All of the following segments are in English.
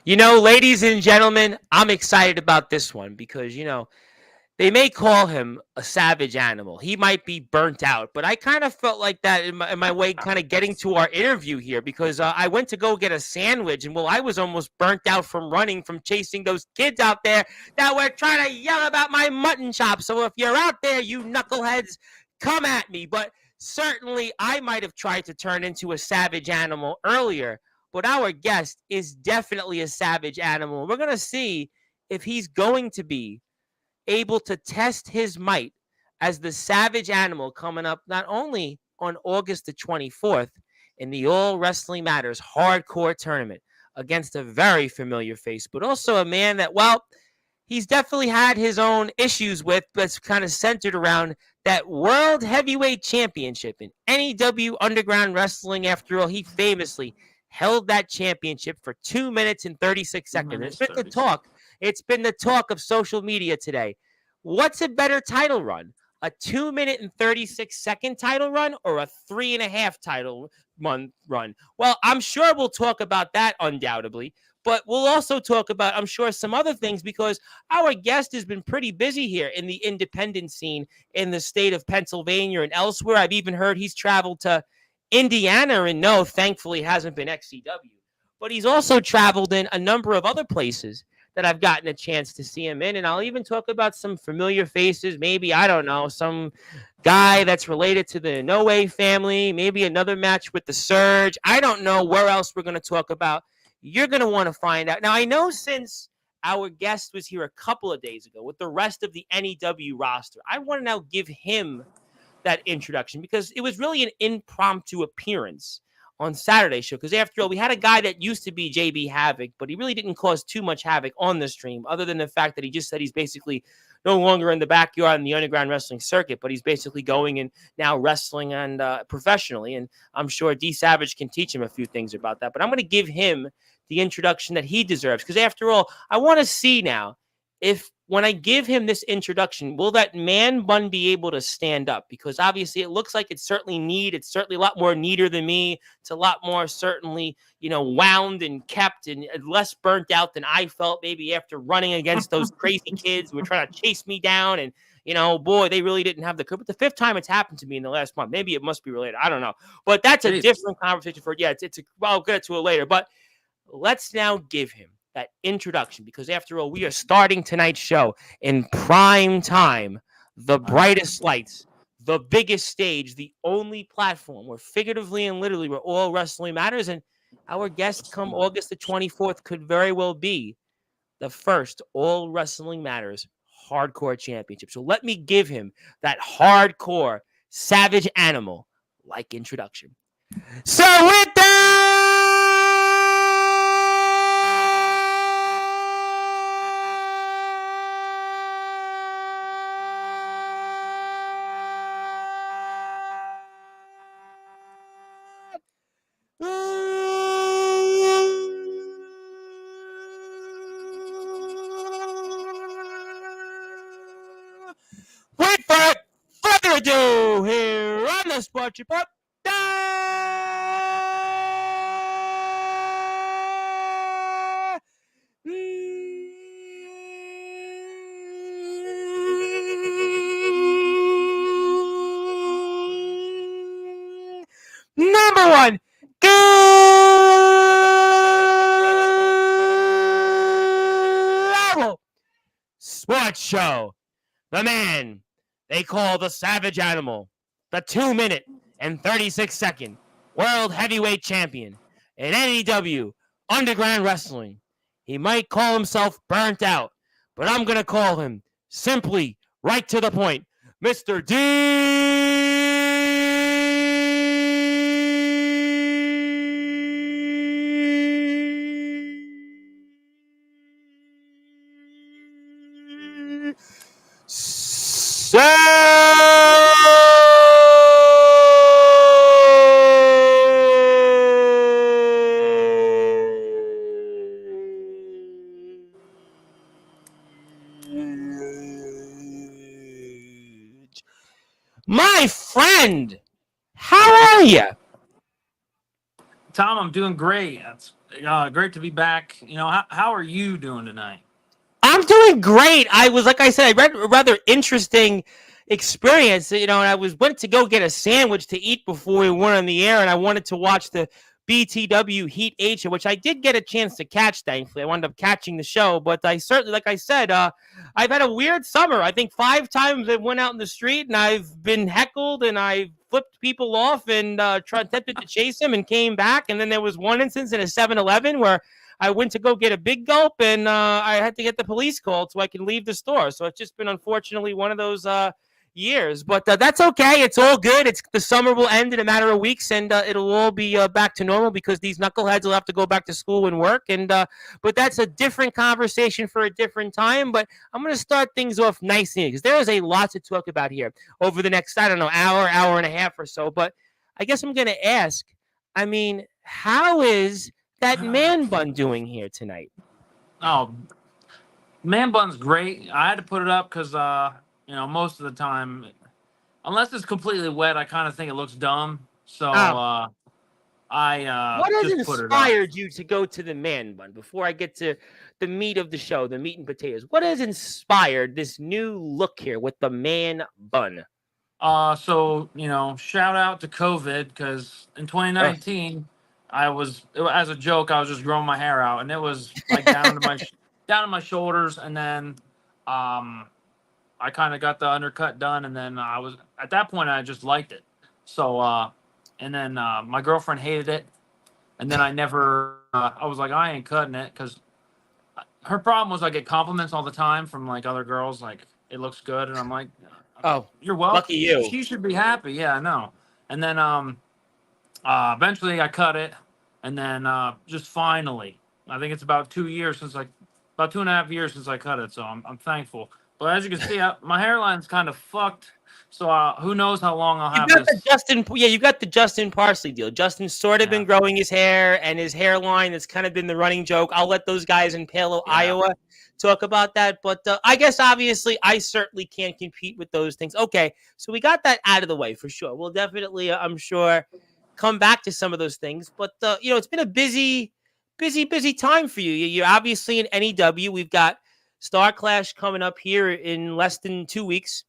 Ladies and gentlemen, I'm excited about this one because, they may call him a savage animal. He might be burnt out, but I kind of felt like that in my way, kind of getting to our interview here because I went to go get a sandwich, and I was almost burnt out from running, from chasing those kids out there that were trying to yell about my mutton chop. So if you're out there, you knuckleheads, come at me. But certainly, I might have tried to turn into a savage animal earlier, but our guest is definitely a savage animal. We're going to see if he's going to be able to test his might as the savage animal coming up not only on August the 24th in the All Wrestling Matters Hardcore Tournament against a very familiar face, but also a man that, he's definitely had his own issues with, that's kind of centered around that World Heavyweight Championship in NEW Underground Wrestling. After all, he famously held that championship for 2 minutes and 36 seconds. It's been the talk of social media today. What's a better title run? A 2 minute and 36-second title run or a 3.5 title run? Well, I'm sure we'll talk about that undoubtedly, but we'll also talk about, I'm sure, some other things because our guest has been pretty busy here in the independent scene in the state of Pennsylvania and elsewhere. I've even heard he's traveled to Indiana, and no, thankfully hasn't been XCW, but he's also traveled in a number of other places that I've gotten a chance to see him in. And I'll even talk about some familiar faces. Maybe, I don't know, some guy that's related to the No Way family. Maybe another match with the Surge. I don't know where else we're going to talk about. You're going to want to find out. Now, I know since our guest was here a couple of days ago with the rest of the NEW roster, I want to now give him that introduction because it was really an impromptu appearance on Saturday's show, because after all, we had a guy that used to be JB Havoc, but he really didn't cause too much havoc on the stream, other than the fact that he just said he's basically no longer in the backyard in the underground wrestling circuit, but he's basically going and now wrestling and professionally. And I'm sure D Savage can teach him a few things about that. But I'm going to give him the introduction that he deserves, because after all, I want to see now if when I give him this introduction, will that man bun be able to stand up? Because obviously it looks like it's certainly It's certainly a lot more neater than me. It's a lot more certainly, wound and kept and less burnt out than I felt maybe after running against those crazy kids who were trying to chase me down. And, boy, they really didn't have the courage. But the fifth time it's happened to me in the last month. Maybe it must be related. I don't know. But that's a different conversation I'll get to it later. But let's now give him that introduction, because after all, we are starting tonight's show in prime time, the brightest lights, the biggest stage, the only platform where figuratively and literally where all wrestling matters. And our guest come August the 24th could very well be the first All Wrestling Matters Hardcore Championship. So let me give him that hardcore, savage animal like introduction. So with that, without further ado, here on the Sports Report, number one, global sports show. The man they call the savage animal, the 2 minute and 36-second world heavyweight champion in NEW Underground Wrestling. He might call himself burnt out, but I'm going to call him simply right to the point, Mr. D. My friend, how are you? Tom, I'm doing great. Great to be back. How are you doing tonight? I'm doing great. I was, like I said, I read a rather interesting experience. And I went to go get a sandwich to eat before we went on the air, and I wanted to watch the BTW Heat 8 show, which I did get a chance to catch. Thankfully, I wound up catching the show, but I certainly, like I said, I've had a weird summer. I think 5 times I went out in the street and I've been heckled and I flipped people off and attempted to chase them and came back. And then there was one instance in a 7-Eleven where I went to go get a big gulp, and I had to get the police called so I can leave the store. So it's just been, unfortunately, one of those years. But that's okay. It's all good. The summer will end in a matter of weeks, and it'll all be back to normal because these knuckleheads will have to go back to school and work. And but that's a different conversation for a different time. But I'm going to start things off nicely because there is a lot to talk about here over the next, I don't know, hour and a half or so. But I guess I'm going to ask, I mean, how is that man bun doing here tonight? Oh, man bun's great. I had to put it up because most of the time, unless it's completely wet, I kind of think it looks dumb. So Oh, I what has just put it up. inspired you to go to the man bun? Before I get to the meat of the show, the meat and potatoes, what has inspired this new look here with the man bun? Shout out to COVID because in Oh. 2019, as a joke, I was just growing my hair out, and it was like down to my shoulders, and then um, I kind of got the undercut done, and then I was at that point I just liked it. So and then my girlfriend hated it, and then I was like, I ain't cutting it because her problem was I get compliments all the time from like other girls, like it looks good, and I'm like, Oh, you're welcome. lucky you. She should be happy. Yeah, I know. And then eventually I cut it, and then just finally, I think it's about 2.5 years since I cut it, so I'm thankful. But as you can see, my hairline's kind of fucked. So who knows how long I'll You have got the this? Justin, yeah, you got the Justin Parsley deal. Justin's sort of Yeah, been growing his hair, and his hairline has kind of been the running joke. I'll let those guys in Palo, yeah. Iowa, talk about that. But I guess obviously I certainly can't compete with those things. Okay, so we got that out of the way for sure. We'll definitely, I'm sure, come back to some of those things. But it's been a busy time for you. You're obviously in NEW. We've got Star Clash coming up here in less than 2 weeks.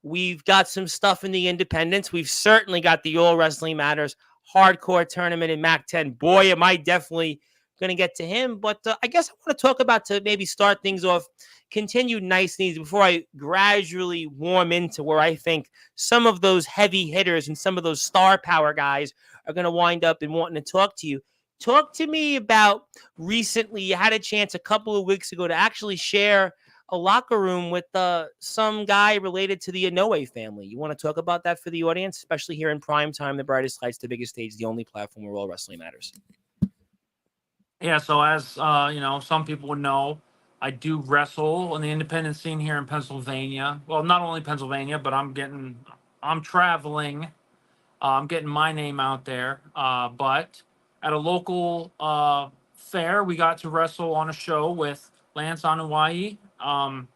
We've got some stuff in the independents. We've certainly got the All Wrestling Matters hardcore tournament in MAC 10. Boy, am I definitely going to get to him. But I guess I want to talk about, to maybe start things off, continued nice needs before I gradually warm into where I think some of those heavy hitters and some of those star power guys are going to wind up and wanting to talk to you. Talk to me about recently. You had a chance a couple of weeks ago to actually share a locker room with some guy related to the Inoue family. You want to talk about that for the audience, especially here in prime time, the brightest lights, the biggest stage, the only platform where all wrestling matters. Yeah, so as some people would know, I do wrestle in the independent scene here in Pennsylvania. Well, not only Pennsylvania, but I'm traveling. I'm getting my name out there. But at a local fair, we got to wrestle on a show with Lance Anuayi.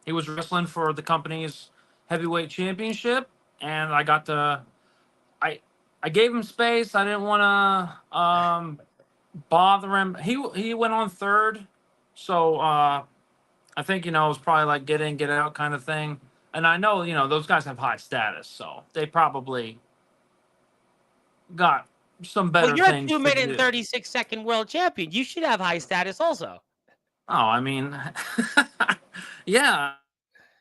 He was wrestling for the company's heavyweight championship, and I I gave him space. I didn't want to bother him. He went on third, so I think it was probably like get in, get out kind of thing. And I know those guys have high status, so they probably got some Well, better you're a things two to minute and do. 36-second world champion. You should have high status also. Oh, I mean, yeah,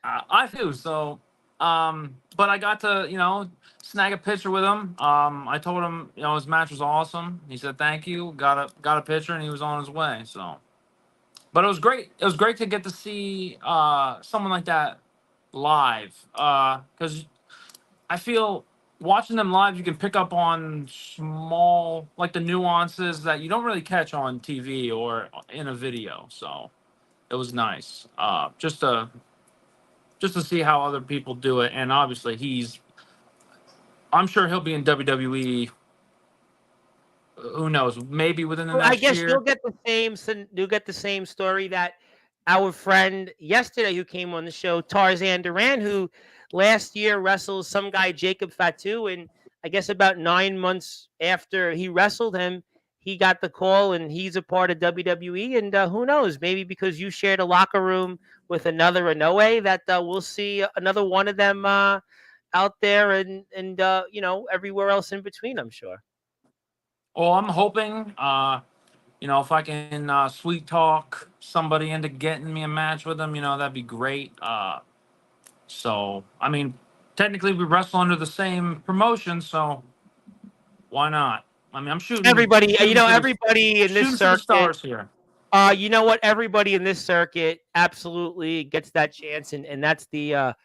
I do. So, but I got to snag a picture with him. I told him his match was awesome. He said thank you. Got a picture, and he was on his way. So. But it was great. It was great to get to see someone like that live because I feel watching them live, you can pick up on small, like the nuances that you don't really catch on TV or in a video. So it was nice just to see how other people do it. And obviously, I'm sure he'll be in WWE. Who knows? Maybe within the I next guess year. you'll get the same story that our friend yesterday who came on the show, Tarzan Duran, who last year wrestled some guy Jacob Fatu, and I guess about 9 months after he wrestled him, he got the call and he's a part of WWE. And who knows, maybe because you shared a locker room with another Inoue, that we'll see another one of them out there and everywhere else in between, I'm sure. Well, I'm hoping, if I can sweet talk somebody into getting me a match with them, that'd be great. So, I mean, technically we wrestle under the same promotion, so why not? I mean, I'm shooting, Everybody, shooting for the, everybody in this shooting for the circuit. stars here. You know what? Everybody in this circuit absolutely gets that chance, and that's the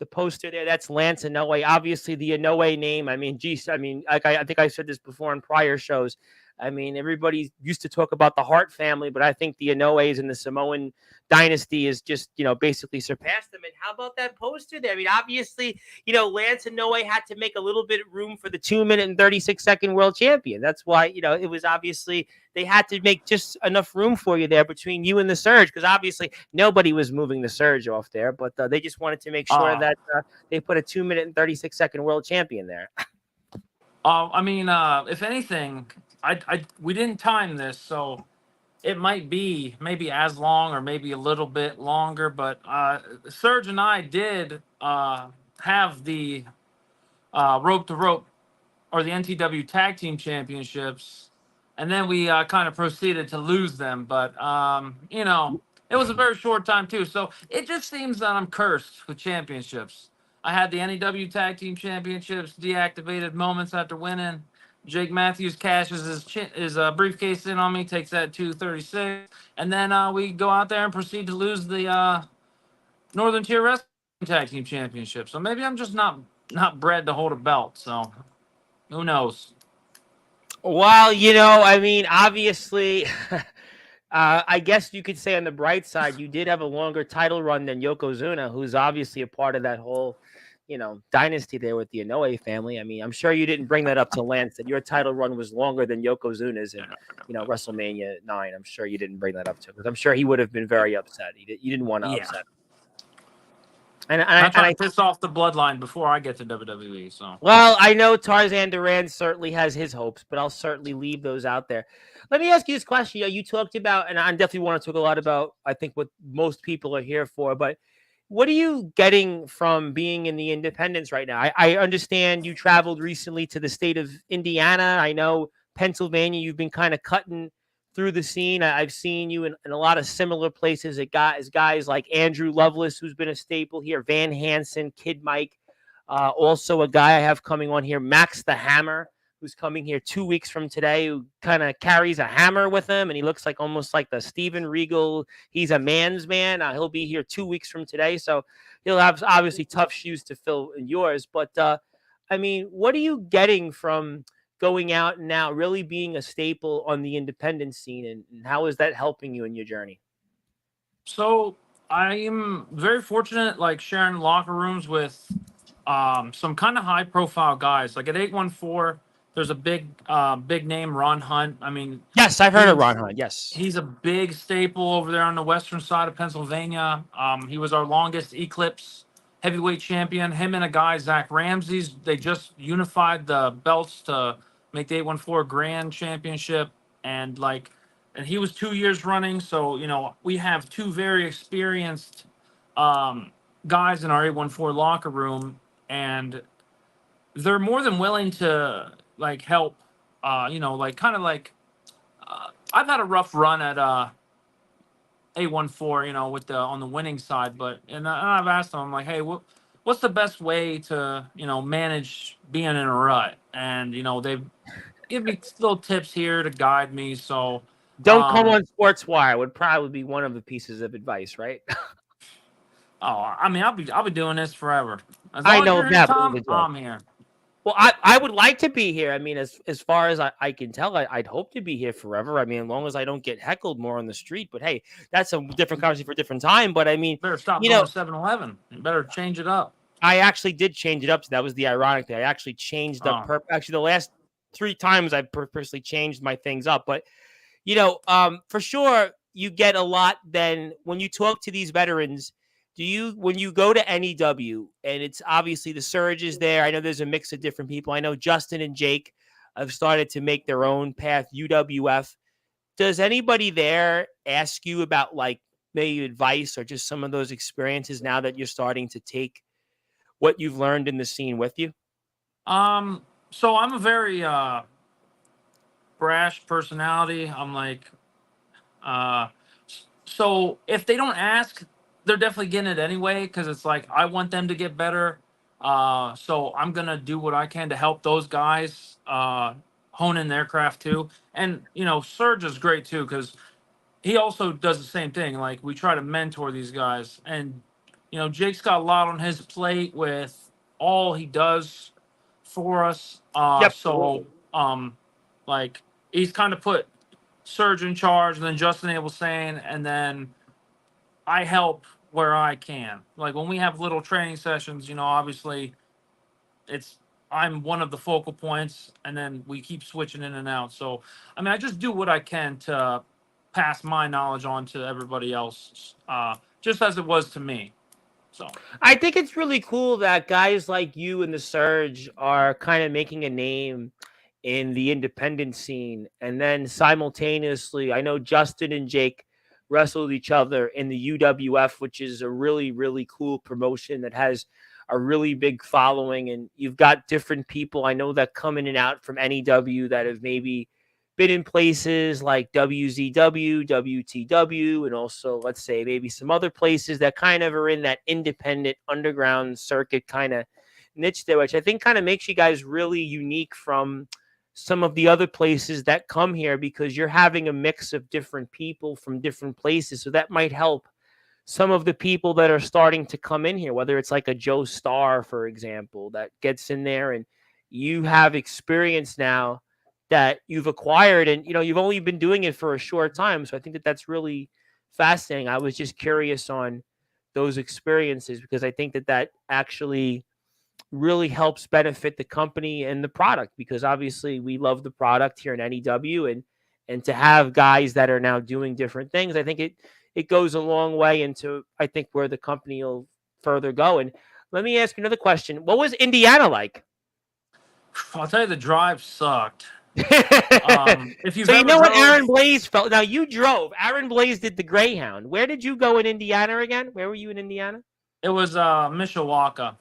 poster there. That's Lance Inoue. Obviously, the Inoue name. I mean, geez, I mean, like I think I said this before in prior shows. I mean, everybody used to talk about the Hart family, but I think the Inoues and the Samoan dynasty is just, basically surpassed them. And how about that poster there? I mean, obviously, Lance Inoue had to make a little bit of room for the 2 minute and 36-second world champion. That's why, it was obviously they had to make just enough room for you there between you and the Surge, because obviously nobody was moving the Surge off there, but they just wanted to make sure that they put a 2 minute and 36-second world champion there. I mean, if anything, we didn't time this, so it might be maybe as long or maybe a little bit longer. But Serge and I did have the rope to rope or the NTW Tag Team Championships, and then we kind of proceeded to lose them. But it was a very short time too, so it just seems that I'm cursed with championships. I had the NEW Tag Team Championships deactivated moments after winning. Jake Matthews cashes his briefcase in on me, takes that 236, and then we go out there and proceed to lose the Northern Tier Wrestling Tag Team Championship. So maybe I'm just not bred to hold a belt. So who knows? Well, I mean, obviously, I guess you could say on the bright side, you did have a longer title run than Yokozuna, who's obviously a part of that whole, dynasty there with the Inoue family. I mean, I'm sure you didn't bring that up to Lance, that your title run was longer than Yokozuna's in, WrestleMania 9. I'm sure you didn't bring that up to him, because I'm sure he would have been very upset. You didn't want to upset him. And I'm trying to piss off the bloodline before I get to WWE. So, well, I know Tarzan Duran certainly has his hopes, but I'll certainly leave those out there. Let me ask you this question. You talked about, and I definitely want to talk a lot about, I think, what most people are here for, but what are you getting from being in the independents right now? I understand you traveled recently to the state of Indiana. I know Pennsylvania, you've been kind of cutting through the scene. I've seen you in a lot of similar places. It got guys like Andrew Lovelace, who's been a staple here, Van Hansen, Kid Mike. Also a guy I have coming on here, Max the Hammer, who's coming here 2 weeks from today, who kind of carries a hammer with him, and he looks like almost like the Steven Regal. He's a man's man. He'll be here 2 weeks from today, so he'll have obviously tough shoes to fill in yours. But, I mean, what are you getting from going out and now really being a staple on the independent scene, and how is that helping you in your journey? So I am very fortunate, like sharing locker rooms with some kind of high profile guys. Like at 814, there's a big name, Ron Hunt. I mean, yes, I've heard of Ron Hunt. Yes, he's a big staple over there on the western side of Pennsylvania. He was our longest Eclipse heavyweight champion. Him and a guy, Zach Ramsey's, they just unified the belts to make the 814 Grand Championship, and he was 2 years running. So we have two very experienced guys in our 814 locker room, and they're more than willing to help. I've had a rough run at 814, with on the winning side, but and I've asked them, I'm like, hey, what's the best way to manage being in a rut? And they've give me little tips here to guide me. So don't come on Sportzwire would probably be one of the pieces of advice, right? I mean, I'll be doing this forever. As long I know as you're that, here, Tom, I'm here. Well, I would like to be here. I mean, as far as I can tell, I'd hope to be here forever. I mean, as long as I don't get heckled more on the street. But hey, that's a different conversation for a different time. But I mean, better stop going to 7-Eleven. You better change it up. I actually did change it up. So that was the ironic thing. I actually changed up. Actually, the last 3 times I purposely changed my things up. But for sure, you get a lot. Then when you talk to these veterans. When you go to NEW, and it's obviously the Surge is there, I know there's a mix of different people. I know Justin and Jake have started to make their own path. UWF. Does anybody there ask you about like maybe advice or just some of those experiences now that you're starting to take what you've learned in the scene with you? So I'm a very brash personality. I'm like, uh, so if they don't ask, they're definitely getting it anyway because it's like I want them to get better. So I'm gonna do what I can to help those guys hone in their craft too. And Serge is great too because he also does the same thing. Like we try to mentor these guys, and Jake's got a lot on his plate with all he does for us. Yep. Like he's kind of put Serge in charge, and then Justin Abel saying, and then I help where I can. Like when we have little training sessions, obviously it's I'm one of the focal points, and then we keep switching in and out. So I mean, I just do what I can to pass my knowledge on to everybody else, just as it was to me. So I think it's really cool that guys like you and the Surge are kind of making a name in the independent scene. And then simultaneously, I know Justin and Jake wrestled each other in the UWF, which is a really, really cool promotion that has a really big following. And you've got different people I know that come in and out from NEW that have maybe been in places like WZW, WTW, and also, let's say, maybe some other places that kind of are in that independent underground circuit kind of niche there, which I think kind of makes you guys really unique from some of the other places that come here because you're having a mix of different people from different places. So that might help some of the people that are starting to come in here, whether it's like a Joe Starr, for example, that gets in there and you have experience now that you've acquired and you've only been doing it for a short time. So I think that that's really fascinating. I was just curious on those experiences because I think that that actually really helps benefit the company and the product because obviously we love the product here in NEW and to have guys that are now doing different things, I think it goes a long way into I think where the company will further go. And let me ask you another question. What was Indiana like? I'll tell you, the drive sucked. If you've So you ever know what Aaron drove, Blaze felt. Now you drove. Aaron Blaze did the Greyhound. Where did you go in Indiana again? Where were you in Indiana? it was Mishawaka.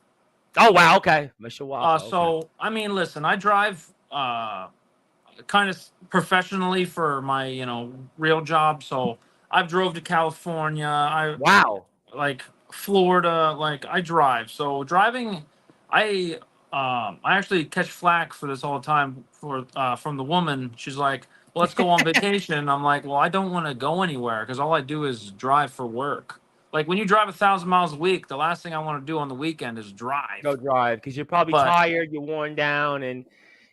Oh wow, okay. Mishawaka, okay. So I mean, listen, I drive kind of professionally for my real job. So I've drove to California. I Wow. like Florida. Like I drive. So driving, I I actually catch flack for this all the time for from the woman. She's like, well, let's go on vacation. I'm like, well, I don't want to go anywhere because all I do is drive for work. Like when you drive 1,000 miles a week, the last thing I want to do on the weekend is Go drive. drive because you're probably But tired, you're worn down, and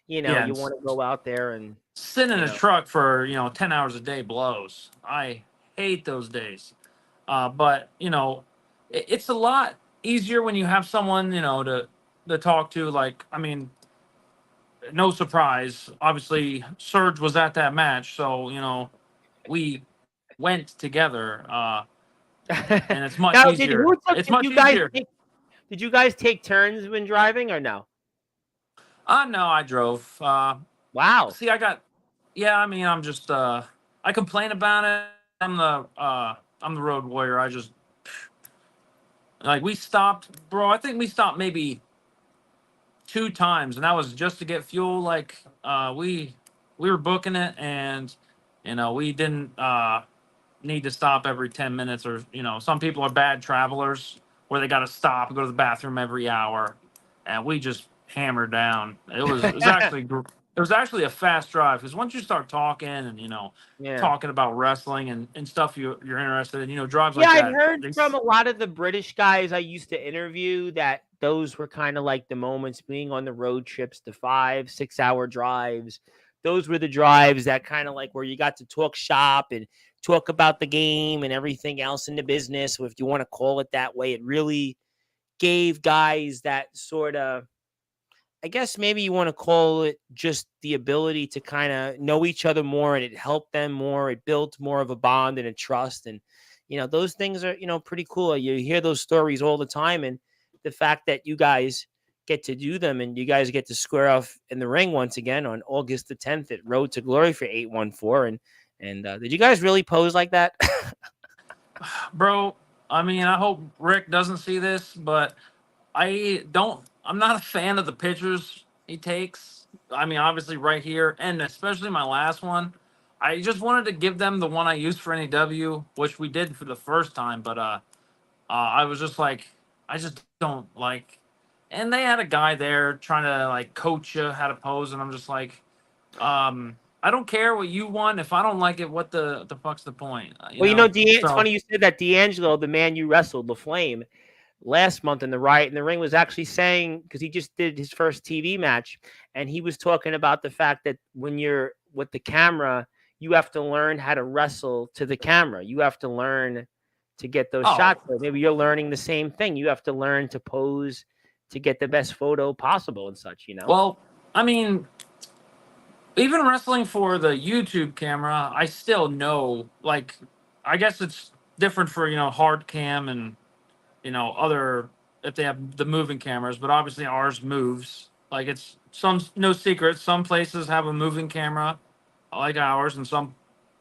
yeah, you want to go out there and sitting in you a know. truck for 10 hours a day blows. I hate those days. But it's a lot easier when you have someone to talk to. Like I mean, no surprise. Obviously, Serge was at that match, so we went together, and it's much Now, did easier. who took? It's much easier. Did you guys take turns when driving or no? No, I drove. Wow. See, I got. Yeah, I mean, I'm just. I complain about it. I'm the road warrior. I just like we stopped, bro. I think we stopped maybe 2 times, and that was just to get fuel. Like we were booking it, and we didn't need to stop every 10 minutes, or some people are bad travelers where they got to stop and go to the bathroom every hour, and we just hammered down. It was actually a fast drive because once you start talking and Yeah. talking about wrestling and stuff you're interested in, drives Yeah, like I've that. heard from a lot of the British guys I used to interview that those were kind of like the moments being on the road trips, the 5, 6 hour drives. Those were the drives that kind of like where you got to talk shop and talk about the game and everything else in the business, if you want to call it that way. It really gave guys that sort of, I guess maybe you want to call it just the ability to kind of know each other more and it helped them more. It built more of a bond and a trust. And, those things are, pretty cool. You hear those stories all the time. And the fact that you guys get to do them, and you guys get to square off in the ring once again on August the 10th at Road to Glory for 814. And did you guys really pose like that? Bro, I mean, I hope Rick doesn't see this, but I'm not a fan of the pictures he takes. I mean, obviously right here, and especially my last one. I just wanted to give them the one I used for NEW, which we did for the first time, but I was just like, I just don't like. And they had a guy there trying to like coach you how to pose, and I'm just like, I don't care what you want. If I don't like it, what the fuck's the point? Well, you know, it's So funny you said that. D'Angelo, the man you wrestled, the Flame, last month in the Riot in the Ring, was actually saying, because he just did his first TV match, and he was talking about the fact that when you're with the camera, you have to learn how to wrestle to the camera. You have to learn to get those shots. Maybe you're learning the same thing. You have to learn to pose to get the best photo possible and such, you know? Well, I mean, even wrestling for the YouTube camera, I still know, like, I guess it's different for, hard cam and, other, if they have the moving cameras, but obviously ours moves. Like, it's no secret. Some places have a moving camera like ours, and some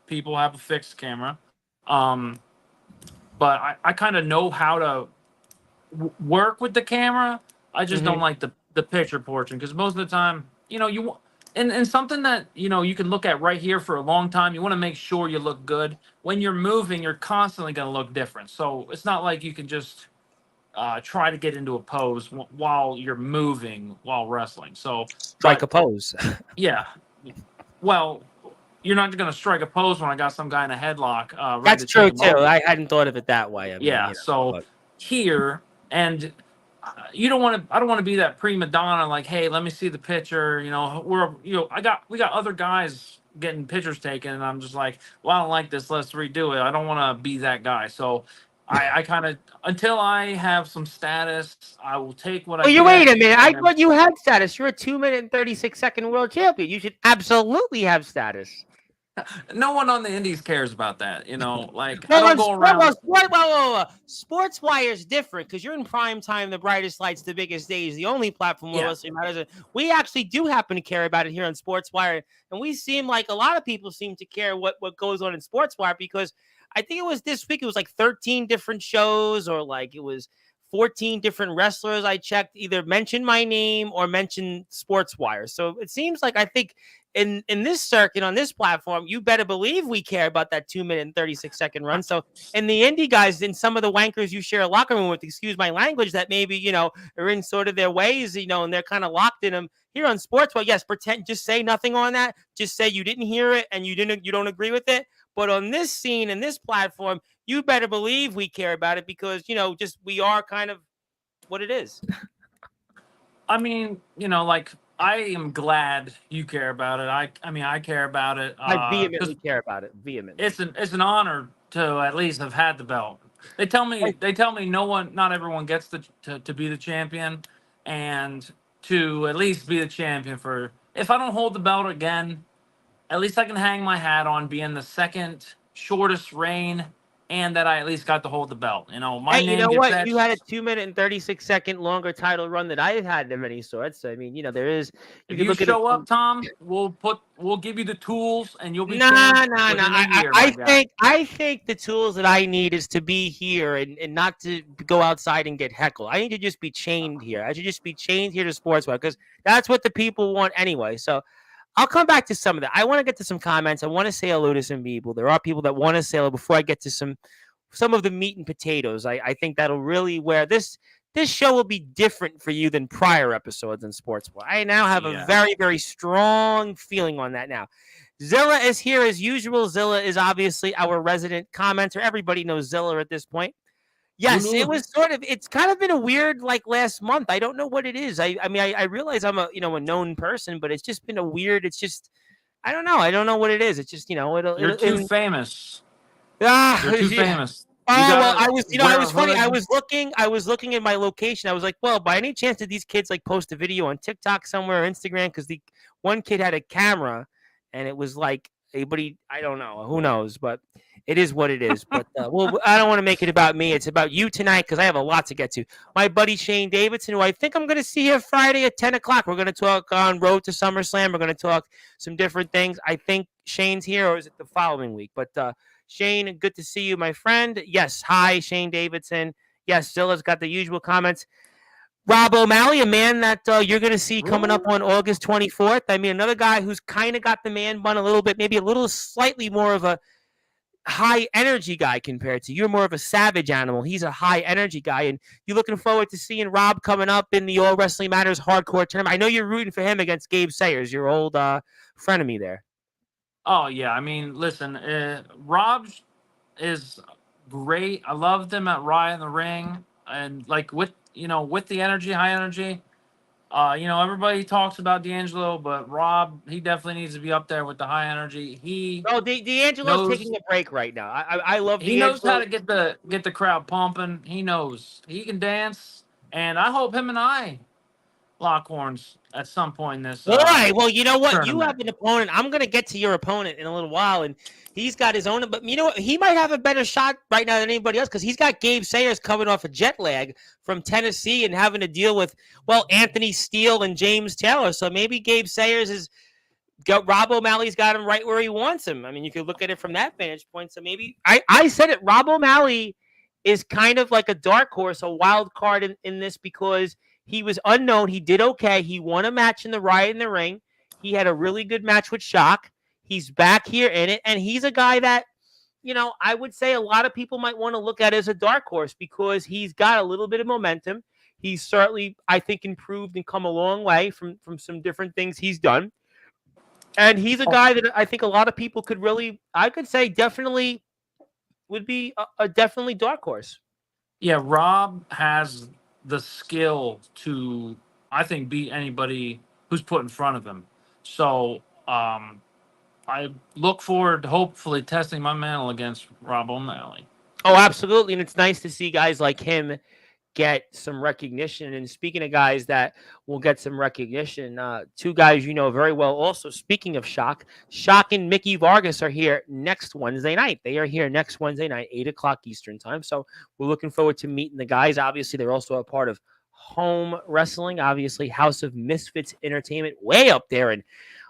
people have a fixed camera. But I kind of know how to work with the camera. I just don't like the picture portion, because most of the time, you and something that you can look at right here for a long time. You want to make sure you look good. When you're moving, you're constantly going to look different. So it's not like you can just try to get into a pose while you're moving while wrestling. So strike a pose. Yeah. Well, you're not going to strike a pose when I got some guy in a headlock. That's true too. I hadn't thought of it that way. I mean, yeah. So here, and I don't want to be that prima donna. Like, hey, let me see the picture. We got other guys getting pictures taken, and I'm just like, well, I don't like this. Let's redo it. I don't want to be that guy. So I kind of, until I have some status, I will take what I. Well, you wait a minute. I thought you had status. You're a 2-minute and 36-second world champion. You should absolutely have status. No one on the indies cares about that, like I don't go around. Sportswire is different because you're in prime time, the brightest lights, the biggest days, the only platform where wrestling matters. We actually do happen to care about it here on Sportswire, and we seem like a lot of people seem to care what goes on in Sportswire, because I think it was this week, it was like 13 different shows, or like it was 14 different wrestlers I checked either mentioned my name or mentioned Sportswire. So it seems like, I think in this circuit on this platform, you better believe we care about that 2-minute and 36-second run. So, and the indie guys and some of the wankers you share a locker room with, excuse my language, that maybe, are in sort of their ways, and they're kind of locked in them here on Sportswire. Yes, just say nothing on that. Just say you didn't hear it and you don't agree with it. But on this scene and this platform, you better believe we care about it, because, just we are kind of what it is. I mean, like, I am glad you care about it. I care about it. I vehemently care about it. Vehemently. It's an honor to at least have had the belt. They tell me not everyone gets to be the champion, and to at least be the champion for, if I don't hold the belt again, at least I can hang my hat on being the second shortest reign, and that I at least got to hold the belt. My name. You know what? You had a 2-minute and 36-second longer title run that I had of any sorts. I mean, there is. If you show up, Tom, we'll give you the tools, and you'll be. No. I think the tools that I need is to be here and not to go outside and get heckled. I need to just be chained here. I should just be chained here to Sportswire, because that's what the people want anyway. So I'll come back to some of that. I want to get to some comments. I want to say hello to some people. There are people that want to say hello before I get to some of the meat and potatoes. I think that'll really where this show will be different for you than prior episodes in Sportswire. I now have a very, very strong feeling on that now. Zilla is here as usual. Zilla is obviously our resident commenter. Everybody knows Zilla at this point. Yes, it was it's kind of been a weird, like, last month. I don't know what it is. I mean, I realize I'm a known person, but it's just been a weird, it's just, I don't know. I don't know what it is. It's just, you're too famous. You're too famous. I was funny. I was looking at my location. I was like, well, by any chance did these kids like post a video on TikTok somewhere or Instagram? Because the one kid had a camera and it was like, but I don't know. Who knows? But It is what it is. But well, I don't want to make it about me. It's about you tonight because I have a lot to get to. My buddy Shane Davidson, who I think I'm going to see here Friday at 10 o'clock. We're going to talk on Road to SummerSlam. We're going to talk some different things. I think Shane's here, or is it the following week? But Shane, good to see you, my friend. Yes, hi, Shane Davidson. Yes, Zilla's got the usual comments. Rob O'Malley, a man that you're going to see coming up on August 24th. I mean, another guy who's kind of got the man bun a little bit, maybe a little slightly more of a high energy guy compared to you. You're more of a savage animal. He's a high energy guy, and you're looking forward to seeing Rob coming up in the All Wrestling Matters hardcore tournament. I know you're rooting for him against Gabe Sayers, your old frenemy there. Oh yeah, I mean, listen, Rob is great. I loved him at Riot in the Ring, and like with the energy, high energy. Everybody talks about D'Angelo, but Rob, he definitely needs to be up there with the high energy. Oh, D'Angelo's taking a break right now. I love he D'Angelo. knows how to get the crowd pumping. He knows he can dance, and I hope him and I lock horns at some point in this. All right. Well, you know what? Tournament. You have an opponent. I'm going to get to your opponent in a little while, and he's got his own. But you know what? He might have a better shot right now than anybody else because he's got Gabe Sayers coming off a jet lag from Tennessee and having to deal with, Anthony Steele and James Taylor. So maybe Gabe Sayers is Rob O'Malley's got him right where he wants him. I mean, you could look at it from that vantage point. So maybe I said it. Rob O'Malley is kind of like a dark horse, a wild card in this because he was unknown. He did okay. He won a match in the Riot in the Ring. He had a really good match with Shock. He's back here in it, and he's a guy that, I would say a lot of people might want to look at as a dark horse because he's got a little bit of momentum. He's certainly, I think, improved and come a long way from some different things he's done. And he's a guy that I think a lot of people could really, I could say definitely would be a definitely dark horse. Yeah, Rob has the skill to, I think, beat anybody who's put in front of him. So I look forward to hopefully testing my mantle against Rob O'Malley. Oh, absolutely. And it's nice to see guys like him get some recognition. And speaking of guys that will get some recognition, two guys you know very well also, speaking of Shock and Mickey Vargas are here next Wednesday night. They are here next Wednesday night, 8 o'clock Eastern time. So we're looking forward to meeting the guys. Obviously, they're also a part of Home Wrestling, obviously House of Misfits Entertainment, way up there in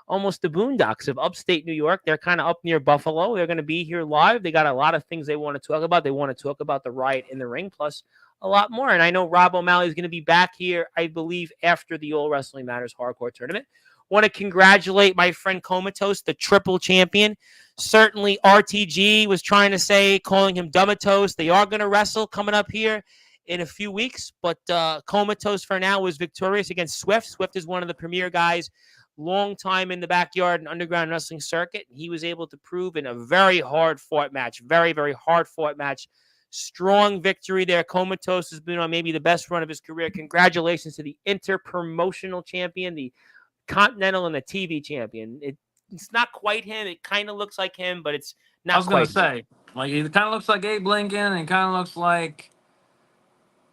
almost the boondocks of upstate New York. They're kind of up near Buffalo. They're going to be here live. They got a lot of things they want to talk about. They want to talk about the Riot in the Ring, plus a lot more. And I know Rob O'Malley is going to be back here, I believe, after the All Wrestling Matters hardcore tournament. Want to congratulate my friend Comatose, the triple champion. Certainly RTG was trying to say, calling him Dumatos. They are going to wrestle coming up here in a few weeks, but Comatose for now was victorious against Swift. Swift is one of the premier guys, long time in the backyard and underground wrestling circuit. He was able to prove in a very hard fought match, very, very hard fought match. Strong victory there. Comatose has been on maybe the best run of his career. Congratulations to the interpromotional champion, the Continental and the TV champion. It's not quite him. It kind of looks like him, but it's not. I was going to say, like, he kind of looks like Abe Lincoln and kind of looks like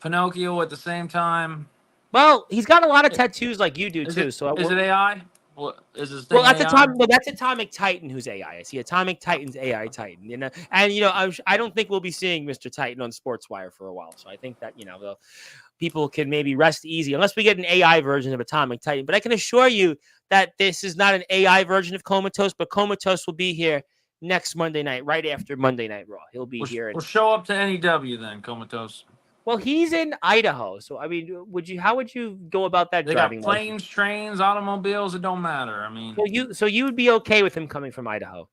Pinocchio at the same time. Well, he's got a lot of tattoos like you do too. So is it AI? What is his thing? Well, that's Atomic Titan who's AI. I see Atomic Titan's AI Titan. I don't think we'll be seeing Mr. Titan on Sportswire for a while. So I think that the people can maybe rest easy unless we get an AI version of Atomic Titan. But I can assure you that this is not an AI version of Comatose, but Comatose will be here next Monday night, right after Monday Night Raw. He'll be here. We'll show up to NEW then, Comatose. Well, he's in Idaho, so I mean, how would you go about that? They got planes, trains, automobiles. It don't matter. I mean, so you would be okay with him coming from Idaho?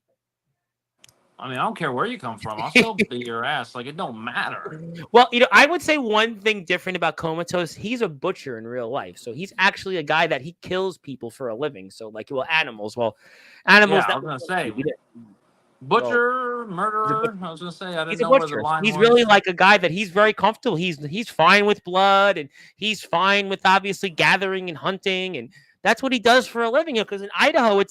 I mean, I don't care where you come from. I'll still beat your ass. Like, it don't matter. Well, I would say one thing different about Comatose. He's a butcher in real life, so he's actually a guy that he kills people for a living. So, animals. Well, animals. Yeah, I was gonna say. Butcher, murderer. I was gonna say I didn't know where the line was. He's really like a guy that he's very comfortable. He's fine with blood, and he's fine with obviously gathering and hunting, and that's what he does for a living. Because in Idaho,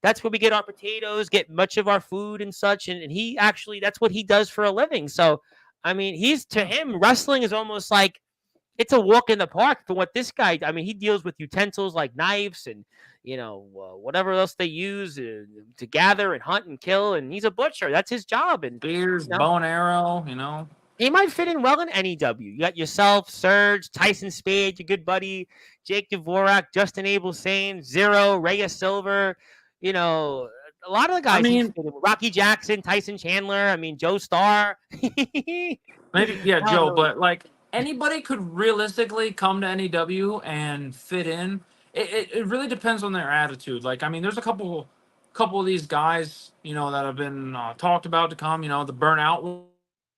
that's where we get our potatoes, get much of our food and such, and he actually that's what he does for a living. So, I mean, to him, wrestling is almost like it's a walk in the park for what this guy. I mean, he deals with utensils like knives and whatever else they use to gather and hunt and kill. And he's a butcher. That's his job. And Spears, bow and arrow, he might fit in well in NEW. You got yourself, Surge, Tyson Spade, your good buddy, Jake Dvorak, Justin Abel Sane, Zero, Rhea Silver. A lot of the guys. Rocky Jackson, Tyson Chandler. I mean, Joe Starr. Maybe, yeah, Joe. But like anybody could realistically come to NEW and fit in. It really depends on their attitude. Like, I mean, there's a couple of these guys, that have been talked about to come. The burnout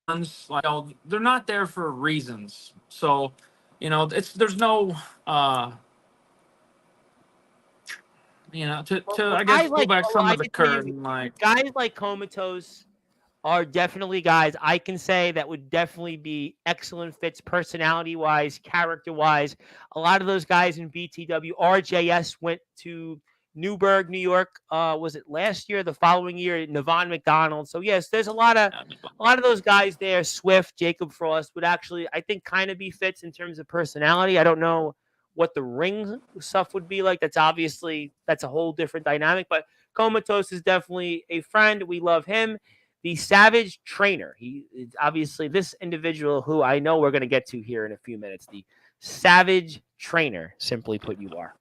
ones, like, they're not there for reasons. So, there's no, I guess go back some of the curtain, like guys like Comatose are definitely guys I can say that would definitely be excellent fits personality-wise, character-wise. A lot of those guys in BTW, RJS went to Newburgh, New York. Was it last year? The following year, Navon McDonald. So yes, there's a lot of those guys there. Swift, Jacob Frost would actually, I think, kind of be fits in terms of personality. I don't know what the ring stuff would be like. That's a whole different dynamic. But Comatose is definitely a friend. We love him. The Savage Trainer. He is obviously this individual who I know we're going to get to here in a few minutes. The Savage Trainer, simply put, you are.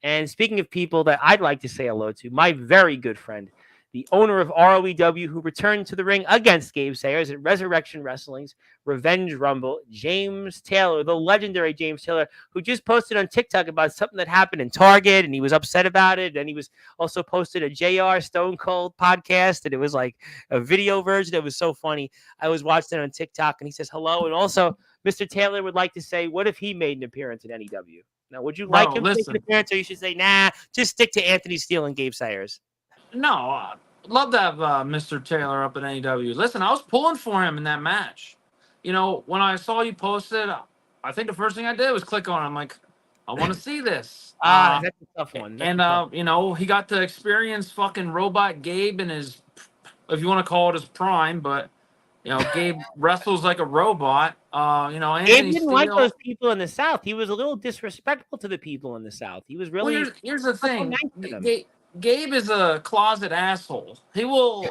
And speaking of people that I'd like to say hello to, my very good friend, the owner of ROEW, who returned to the ring against Gabe Sayers at Resurrection Wrestling's Revenge Rumble, James Taylor, the legendary James Taylor, who just posted on TikTok about something that happened in Target, and he was upset about it. And he was also posted a JR Stone Cold podcast, and it was like a video version. It was so funny. I was watching it on TikTok, and he says hello. And also, Mr. Taylor would like to say, what if he made an appearance at NEW? Now, would you like him to make an appearance, or you should say, nah, just stick to Anthony Steele and Gabe Sayers? No, love to have Mr. Taylor up at NEW. Listen, I was pulling for him in that match. When I saw you posted, I think the first thing I did was click on it. I'm like, I want to see this. That's a tough one. He got to experience fucking Robot Gabe in his, if you want to call it his prime, but Gabe wrestles like a robot. Anthony Gabe didn't like those people in the South. He was a little disrespectful to the people in the South. He was really. Well, here's the thing. Gabe is a closet asshole. He will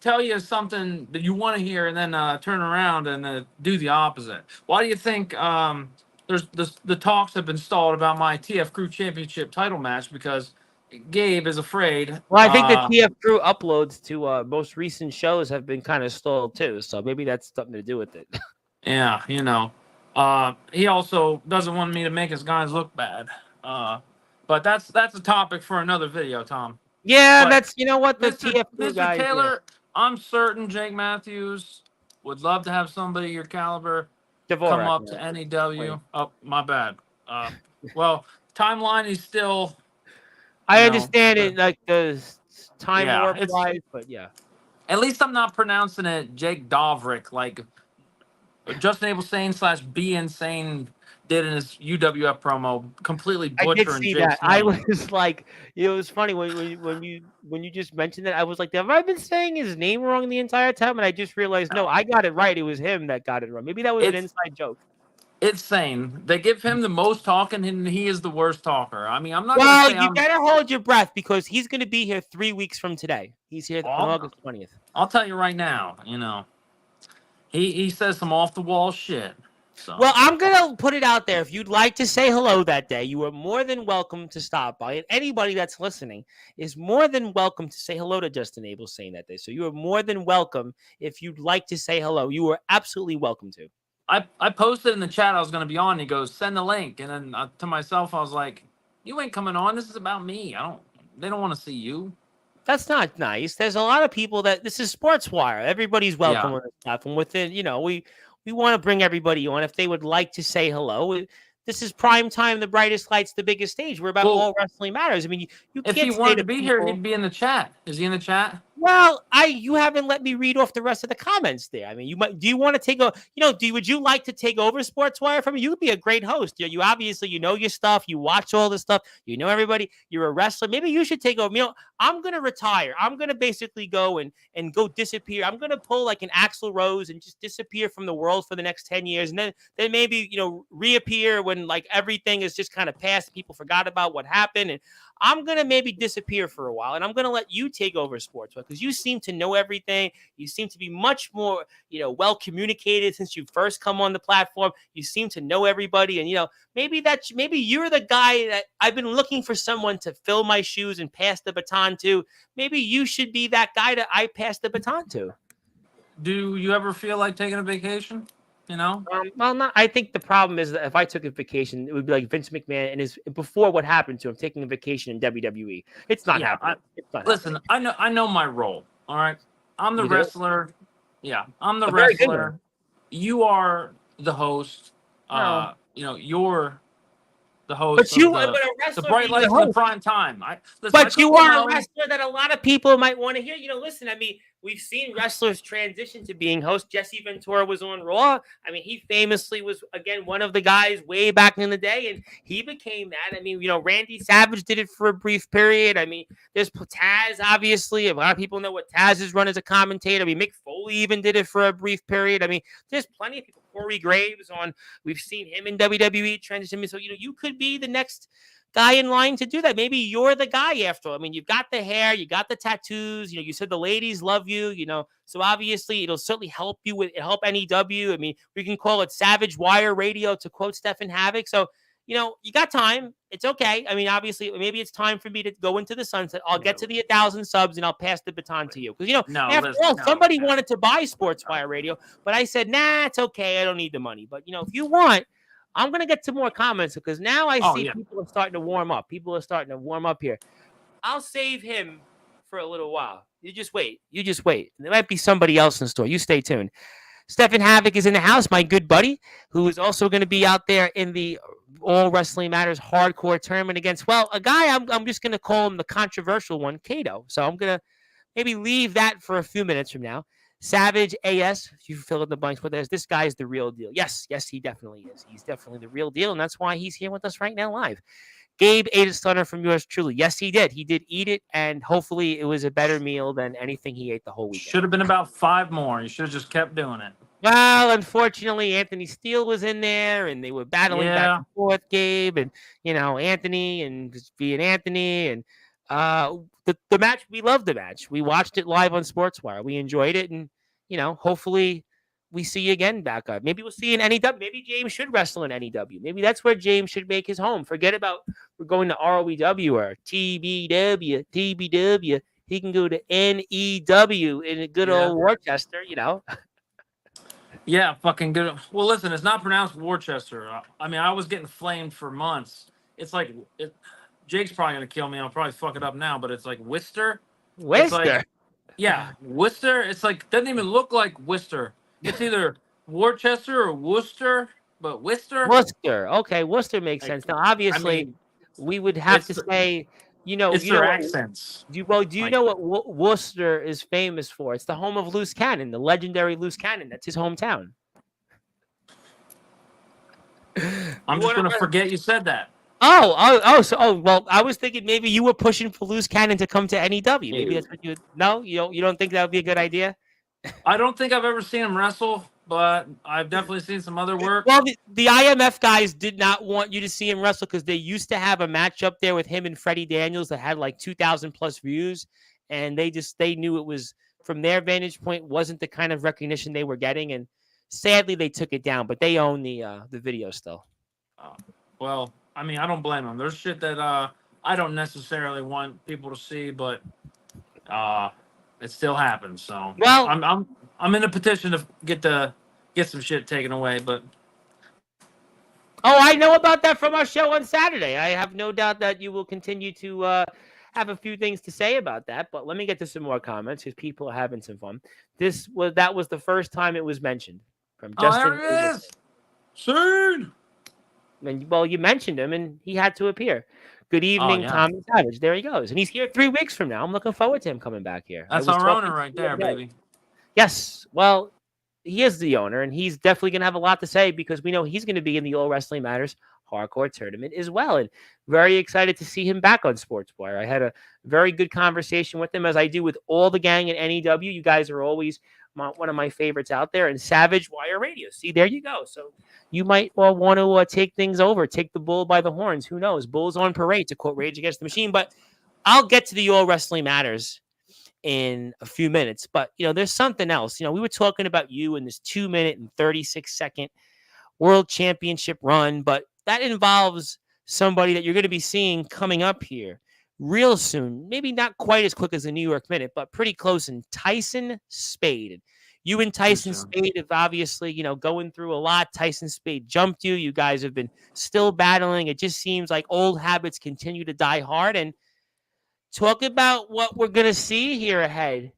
tell you something that you want to hear and then turn around and do the opposite. Why do you think there's the talks have been stalled about my TF Crew Championship title match? Because Gabe is afraid. Well, I think the TF Crew uploads to most recent shows have been kind of stalled too, so maybe that's something to do with it. Yeah, he also doesn't want me to make his guys look bad. But that's a topic for another video, Tom. Yeah, but that's what the Mr. TF Crew Mr. guys. Taylor, I'm certain Jake Matthews would love to have somebody your caliber come up to NEW. Oh, my bad. Well, timeline is still. I understand it, like the time warp wise, but yeah. At least I'm not pronouncing it Jake Dovrick like Justin Abel Sane / B Insane did in his UWF promo, completely butchering. I did see that. I was like, it was funny when you just mentioned that. I was like, have I been saying his name wrong the entire time? And I just realized, no, I got it right. It was him that got it wrong. Maybe that was an inside joke. It's sane. They give him the most talking, and he is the worst talker. I mean, I'm not. Well, you better hold your breath because he's going to be here 3 weeks from today. He's here on August 20th. I'll tell you right now. He says some off the wall shit. So. Well, I'm going to put it out there. If you'd like to say hello that day, you are more than welcome to stop by. And anybody that's listening is more than welcome to say hello to Justin Abel saying that day. So you are more than welcome. If you'd like to say hello, you are absolutely welcome to. I posted in the chat I was going to be on. He goes, send the link. And then to myself, I was like, you ain't coming on. This is about me. They don't want to see you. That's not nice. There's a lot of people this is Sportswire. Everybody's welcome on this platform. Within, we want to bring everybody on if they would like to say hello. This is prime time, the brightest lights, the biggest stage. We're about all wrestling matters. I mean, you if can't he wanted to be here, he'd be in the chat. Is he in the chat? Well, you haven't let me read off the rest of the comments there. I mean, you might. Do you want to take would you like to take over Sportswire from me? You would be a great host. You obviously your stuff. You watch all this stuff. You know everybody. You're a wrestler. Maybe you should take over. I'm gonna retire. I'm gonna basically go and go disappear. I'm gonna pull like an Axl Rose and just disappear from the world for the next 10 years, and then maybe reappear when like everything is just kind of past. People forgot about what happened, and I'm going to maybe disappear for a while, and I'm going to let you take over sports because you seem to know everything. You seem to be much more, well communicated since you first come on the platform. You seem to know everybody, and maybe you're the guy that I've been looking for, someone to fill my shoes and pass the baton to. Maybe you should be that guy that I pass the baton to. Do you ever feel like taking a vacation? Well, not. I think the problem is that if I took a vacation, it would be like Vince McMahon and his before what happened to him taking a vacation in WWE. It's not happening. It's not listen, happening. I know my role. All right, I'm the You do? wrestler. Yeah, I'm the A very good one. wrestler. You are the host. No. You're the host. But the bright lights in the prime time. But you are a wrestler that a lot of people might want to hear. Listen, I mean, we've seen wrestlers transition to being hosts. Jesse Ventura was on Raw. I mean, he famously was, again, one of the guys way back in the day, and he became that. I mean, Randy Savage did it for a brief period. I mean, there's Taz, obviously. A lot of people know what Taz has run as a commentator. I mean, Mick Foley even did it for a brief period. I mean, there's plenty of people. Corey Graves we've seen him in WWE transition. So, you could be the next guy in line to do that. Maybe you're the guy after all. I mean, you've got the hair, you got the tattoos, you said the ladies love you, so obviously it'll certainly help NEW. I mean, we can call it Savage Wire Radio to quote Stephen Havoc. So, you got time. It's okay. I mean, obviously, maybe it's time for me to go into the sunset. I'll get to the 1,000 subs and I'll pass the baton to you. Because, somebody wanted to buy Sportswire Radio, but I said, nah, it's okay. I don't need the money. But, if you want, I'm going to get to more comments because now I see people are starting to warm up. People are starting to warm up here. I'll save him for a little while. You just wait. There might be somebody else in the store. You stay tuned. Stephen Havoc is in the house, my good buddy, who is also going to be out there in the All Wrestling Matters hardcore tournament against, a guy I'm just going to call him the controversial one, Kato. So I'm going to maybe leave that for a few minutes from now. Savage AS, you fill in the blanks with this guy's the real deal. Yes, he definitely is. He's definitely the real deal, and that's why he's here with us right now live. Gabe ate a stunner from yours truly. Yes, he did. He did eat it, and hopefully it was a better meal than anything he ate the whole weekend. Should have been about 5 more. You should have just kept doing it. Well, unfortunately, Anthony Steele was in there, and they were battling back and forth, Gabe, and, Anthony, and just being Anthony, and the match, we loved the match. We watched it live on Sportswire. We enjoyed it, and, hopefully we see you again back up. Maybe we'll see you in NEW. Maybe James should wrestle in NEW. Maybe that's where James should make his home. Forget about we're going to ROEW or TBW. He can go to NEW in a good old Worcester, Yeah, fucking good. Well, listen, it's not pronounced Worcester. I mean, I was getting flamed for months. It's like, Jake's probably going to kill me. I'll probably fuck it up now, but it's like Worcester. Worcester? Worcester. It's like, doesn't even look like Worcester. It's either Worcester or Worcester, but Worcester. Okay, Worcester makes sense. Now, obviously, we would have to say, it's their accents. Do you know what Worcester is famous for? It's the home of Loose Cannon, the legendary Loose Cannon. That's his hometown. I'm just going to forget you said that. Well, I was thinking maybe you were pushing for Loose Cannon to come to NEW. Maybe that's what you. No, you don't think that would be a good idea? I don't think I've ever seen him wrestle, but I've definitely seen some other work. Well, the IMF guys did not want you to see him wrestle because they used to have a match up there with him and Freddie Daniels that had like 2,000 plus views, and they knew it was, from their vantage point, wasn't the kind of recognition they were getting, and sadly they took it down. But they own the video still. Well, I mean, I don't blame them. There's shit that I don't necessarily want people to see, but it still happens. So I'm in a petition to get some shit taken away, but I know about that from our show on Saturday. I have no doubt that you will continue to have a few things to say about that. But let me get to some more comments because people are having some fun. That was the first time it was mentioned from Justin. There it is. Soon. And well, you mentioned him, and he had to appear. Good Oh evening, yeah, Tommy Savage. There he goes, and he's here 3 weeks from now. I'm looking forward to him coming back here. I that's was our talking owner to him right the there, other day. baby. Yes, well, he is the owner, and he's definitely going to have a lot to say because we know he's going to be in the All Wrestling Matters Hardcore Tournament as well. And very excited to see him back on Sportswire. I had a very good conversation with him, as I do with all the gang at NEW. You guys are always one of my favorites out there, and Savage Wire Radio. See, there you go. So you might want to take things over, take the bull by the horns. Who knows? Bulls on parade, to quote Rage Against the Machine. But I'll get to the All Wrestling Matters in a few minutes. But there's something else. We were talking about you in this 2 minute and 36 second world championship run, but that involves somebody that you're going to be seeing coming up here real soon. Maybe not quite as quick as the New York Minute, but pretty close. In Tyson Spade. You and Too Tyson soon. Spade have obviously, going through a lot. Tyson Spade jumped you. You guys have been still battling. It just seems like old habits continue to die hard. And talk about what we're going to see here ahead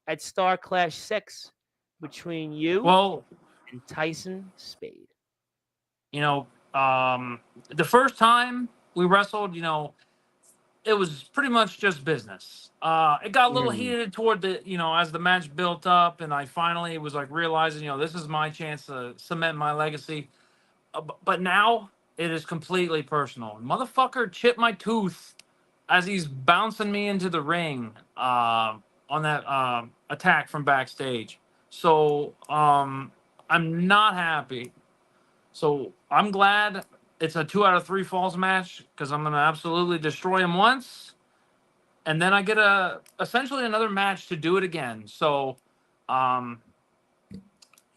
at Star Clash 6 between you Well, and Tyson Spade. you know, the first time we wrestled, it was pretty much just business. It got a little Mm. heated toward as the match built up, and I finally was like realizing, this is my chance to cement my legacy. But now it is completely personal. Motherfucker chipped my tooth as he's bouncing me into the ring on that attack from backstage. So I'm not happy. So I'm glad it's a 2 out of 3 falls match because I'm gonna absolutely destroy him once, and then I get essentially another match to do it again. So um,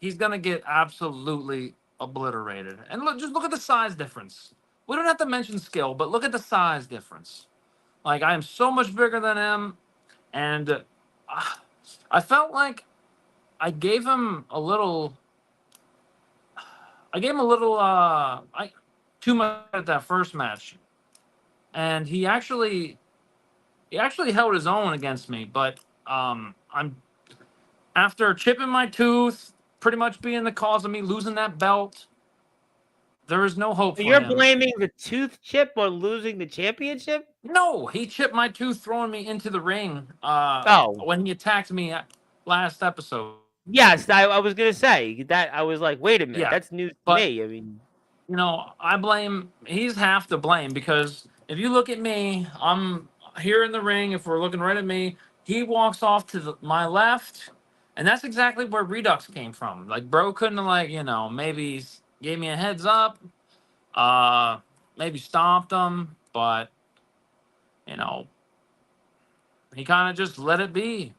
he's gonna get absolutely obliterated. And just look at the size difference. We don't have to mention skill, but look at the size difference. Like I am so much bigger than him, and I felt like I gave him a little. I gave him a little. Too much at that first match, and he actually held his own against me. But I'm after chipping my tooth, pretty much being the cause of me losing that belt. There is no hope So for you're him. blaming the tooth chip on losing the championship? No, he chipped my tooth, throwing me into the ring Oh, when he attacked me last episode. yes. I was gonna say that. I was like, wait a minute, Yeah, that's news to but me. I mean, I blame. He's half to blame because if you look at me, I'm here in the ring. If we're looking right at me, he walks off to my left, and that's exactly where Redux came from. Like, bro couldn't have maybe gave me a heads up, uh, maybe stomped him, but you know, he kind of just let it be.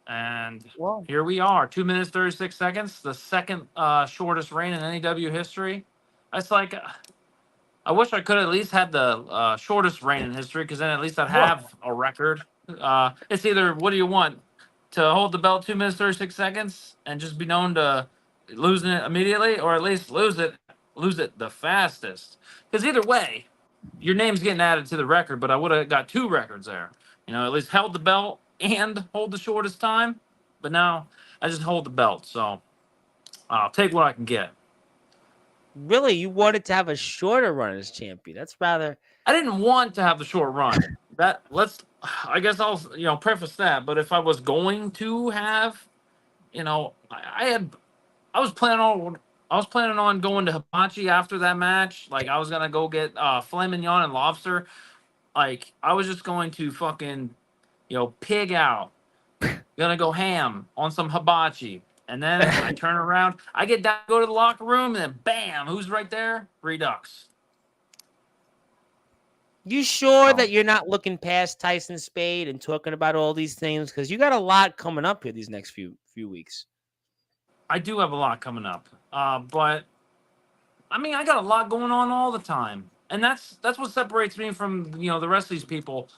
And well, here we are, 2 minutes 36 seconds, the second shortest reign in NEW history. That's like I wish I could at least had the shortest reign in history, because then at least I'd well, have a record. It's either what do you want to hold the belt 2 minutes 36 seconds and just be known to losing it immediately, or at least lose it the fastest. Because either way, your name's getting added to the record. But I would have got 2 records there. At least held the belt and hold the shortest time. But now I just hold the belt, so I'll take what I can get. really, you wanted to have a shorter run as champion? That's rather. I didn't want to have the short run. I guess I'll preface that. But if I was going to have, I was planning on going to Hibachi after that match. Like I was gonna go get filet mignon and lobster. Like I was just going to fucking pig out. Gonna go ham on some hibachi. And then I turn around, I get down, go to the locker room, and then bam, who's right there? Redux. You sure So that you're not looking past Tyson Spade and talking about all these things? Because you got a lot coming up here these next few weeks. I do have a lot coming up. But I mean, I got a lot going on all the time, and that's what separates me from the rest of these people.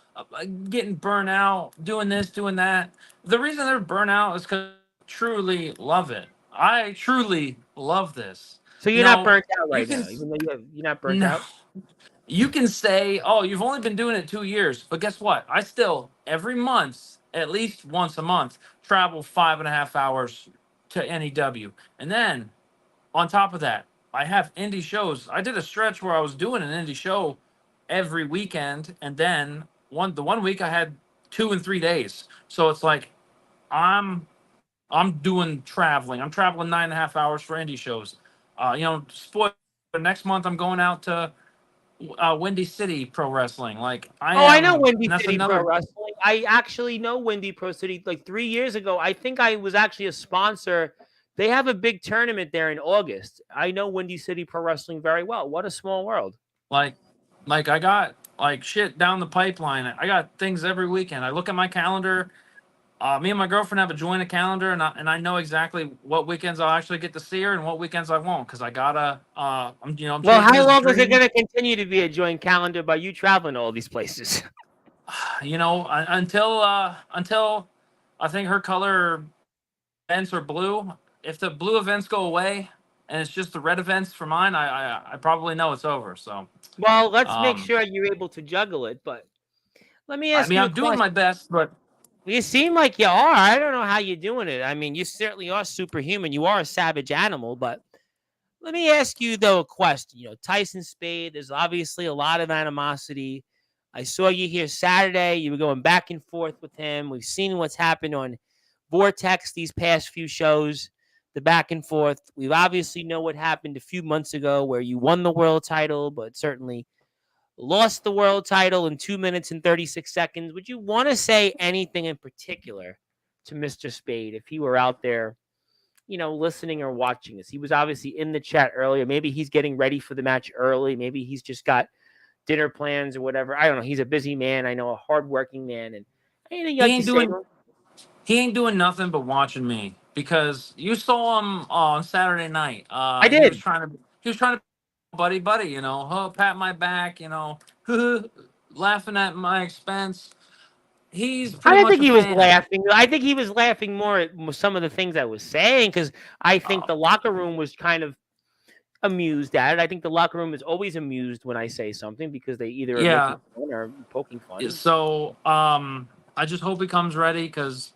Getting burnt out, doing this, doing that. The reason they're burnt out is because I truly love it. I truly love this. So You you're not know, burnt out you right can now, even though you're not burnt no, out. you can say, oh, you've only been doing it 2 years, but guess what? I still every month, at least once a month, travel 5.5 hours to NEW, and then on top of that, I have indie shows. I did a stretch where I was doing an indie show every weekend, and then the one week I had 2 and 3 days. So it's like I'm I'm doing traveling. I'm traveling 9.5 hours for indie shows. Spoil. Next month I'm going out to Windy City Pro Wrestling. Like I Oh, I know am, Windy and that's City Pro another. Wrestling. I actually know Windy Pro City. Like 3 years ago, I think I was actually a sponsor. They have a big tournament there in August. I know Windy City Pro Wrestling very well. What a small world. Like, I got like shit down the pipeline. I got things every weekend. I look at my calendar. Me and my girlfriend have a joint calendar, and I know exactly what weekends I'll actually get to see her and what weekends I won't, because I gotta. I'm Well, chasing how this long is it dream. going to continue to be a joint calendar by you traveling to all these places? Until I think her color events are blue. If the blue events go away and it's just the red events for mine, I probably know it's over. So, Well, let's make um, sure you're able to juggle it. But let me I ask mean, you a I'm doing my question. best, but You seem like you are. I don't know how you're doing it. I mean, you certainly are superhuman. You are a savage animal, but let me ask you though a question. Tyson Spade. There's obviously a lot of animosity. I saw you here Saturday. You were going back and forth with him. We've seen what's happened on Vortex these past few shows. The back and forth. We obviously know what happened a few months ago, where you won the world title, but certainly lost the world title in 2 minutes and 36 seconds. Would you want to say anything in particular to Mr. Spade if he were out there, listening or watching this? He was obviously in the chat earlier. Maybe he's getting ready for the match early. Maybe he's just got dinner plans or whatever. I don't know. He's a busy man. I know, a hardworking man. And anything you he like to ain't say to doing him? he ain't doing nothing but watching me, because you saw him on Saturday night. I did. He was trying to buddy buddy, pat my back, laughing at my expense. He's I pretty didn't much think a he was fan. laughing. I think he was laughing more at some of the things I was saying, because I think Uh, the locker room was kind of amused at it. I think the locker room is always amused when I say something, because they either are yeah. making fun or poking fun. So I just hope he comes ready, because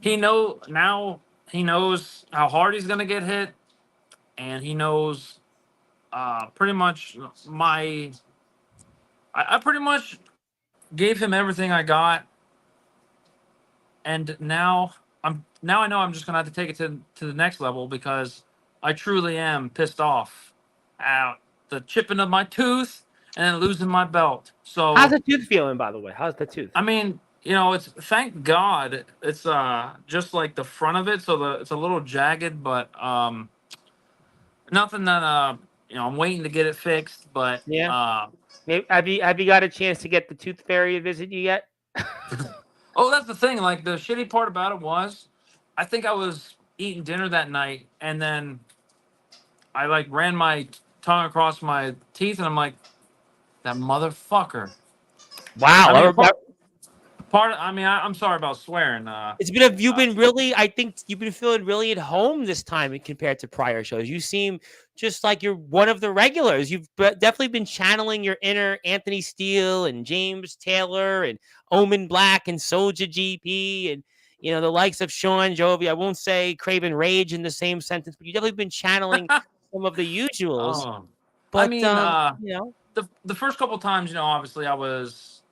he knows how hard he's gonna get hit, and he knows pretty much my. I pretty much gave him everything I got, and now I know I'm just gonna have to take it to the next level, because I truly am pissed off at the chipping of my tooth and then losing my belt. How's So the tooth feeling, by the way? How's the tooth? I mean, it's, thank God it's just like the front of it, so it's a little jagged, but nothing that I'm waiting to get it fixed, but Yeah. Maybe, have you got a chance to get the tooth fairy to visit you yet? oh, that's the thing. Like, the shitty part about it was, I think I was eating dinner that night, and then I like ran my tongue across my teeth, and I'm like, that motherfucker. I Wow. mean, I'm sorry about swearing. You've Uh, been really, I think you've been feeling really at home this time compared to prior shows. You seem just like you're one of the regulars. You've definitely been channeling your inner Anthony Steele and James Taylor and Omen Black and Soldier GP and, the likes of Sean Jovi. I won't say Craven Rage in the same sentence, but you've definitely been channeling some of the usuals. oh, I But, mean, the first couple times, obviously I was,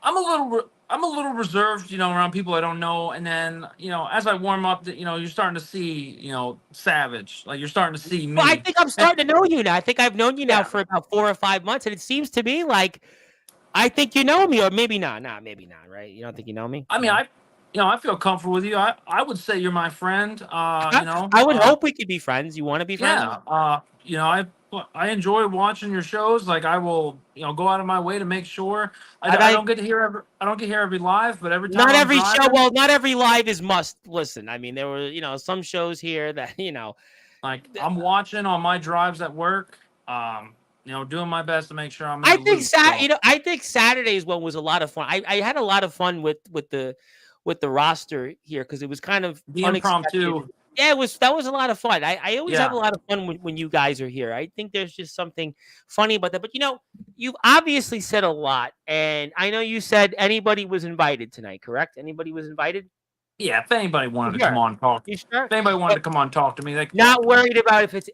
I'm a little reserved, around people I don't know, and then, as I warm up, you're starting to see, Savage, like you're starting to see Well, I me, think I'm and starting to know you now. I think I've known you now yeah, for about 4 or 5 months, and it seems to me like I think you know me, or maybe not. Nah, maybe not, right? You don't think you know me? I mean, No? I feel comfortable with you. I would say you're my friend. I would hope we could be friends. You want to be friends? Yeah. I enjoy watching your shows. Like, I will, go out of my way to make sure. And I I don't get to hear I don't get to hear every live, but every time Not I'm every show. driving, Well, not every live is must listen. I mean, there were, some shows here that, like, I'm watching on my drives at work. Doing my best to make sure I'm in I the think loop. So I think Saturday's one was a lot of fun. I had a lot of fun with the roster here, because it was kind of the unexpected. impromptu, Yeah, that was a lot of fun. I always have a yeah. lot of fun when you guys are here. I think there's just something funny about that. But you've obviously said a lot, and I know you said anybody was invited tonight, correct? Anybody was invited? Yeah, if anybody wanted to Sure. come on and talk, You sure? if anybody wanted to come on and talk to me, they could Not talk to me. worried about if it's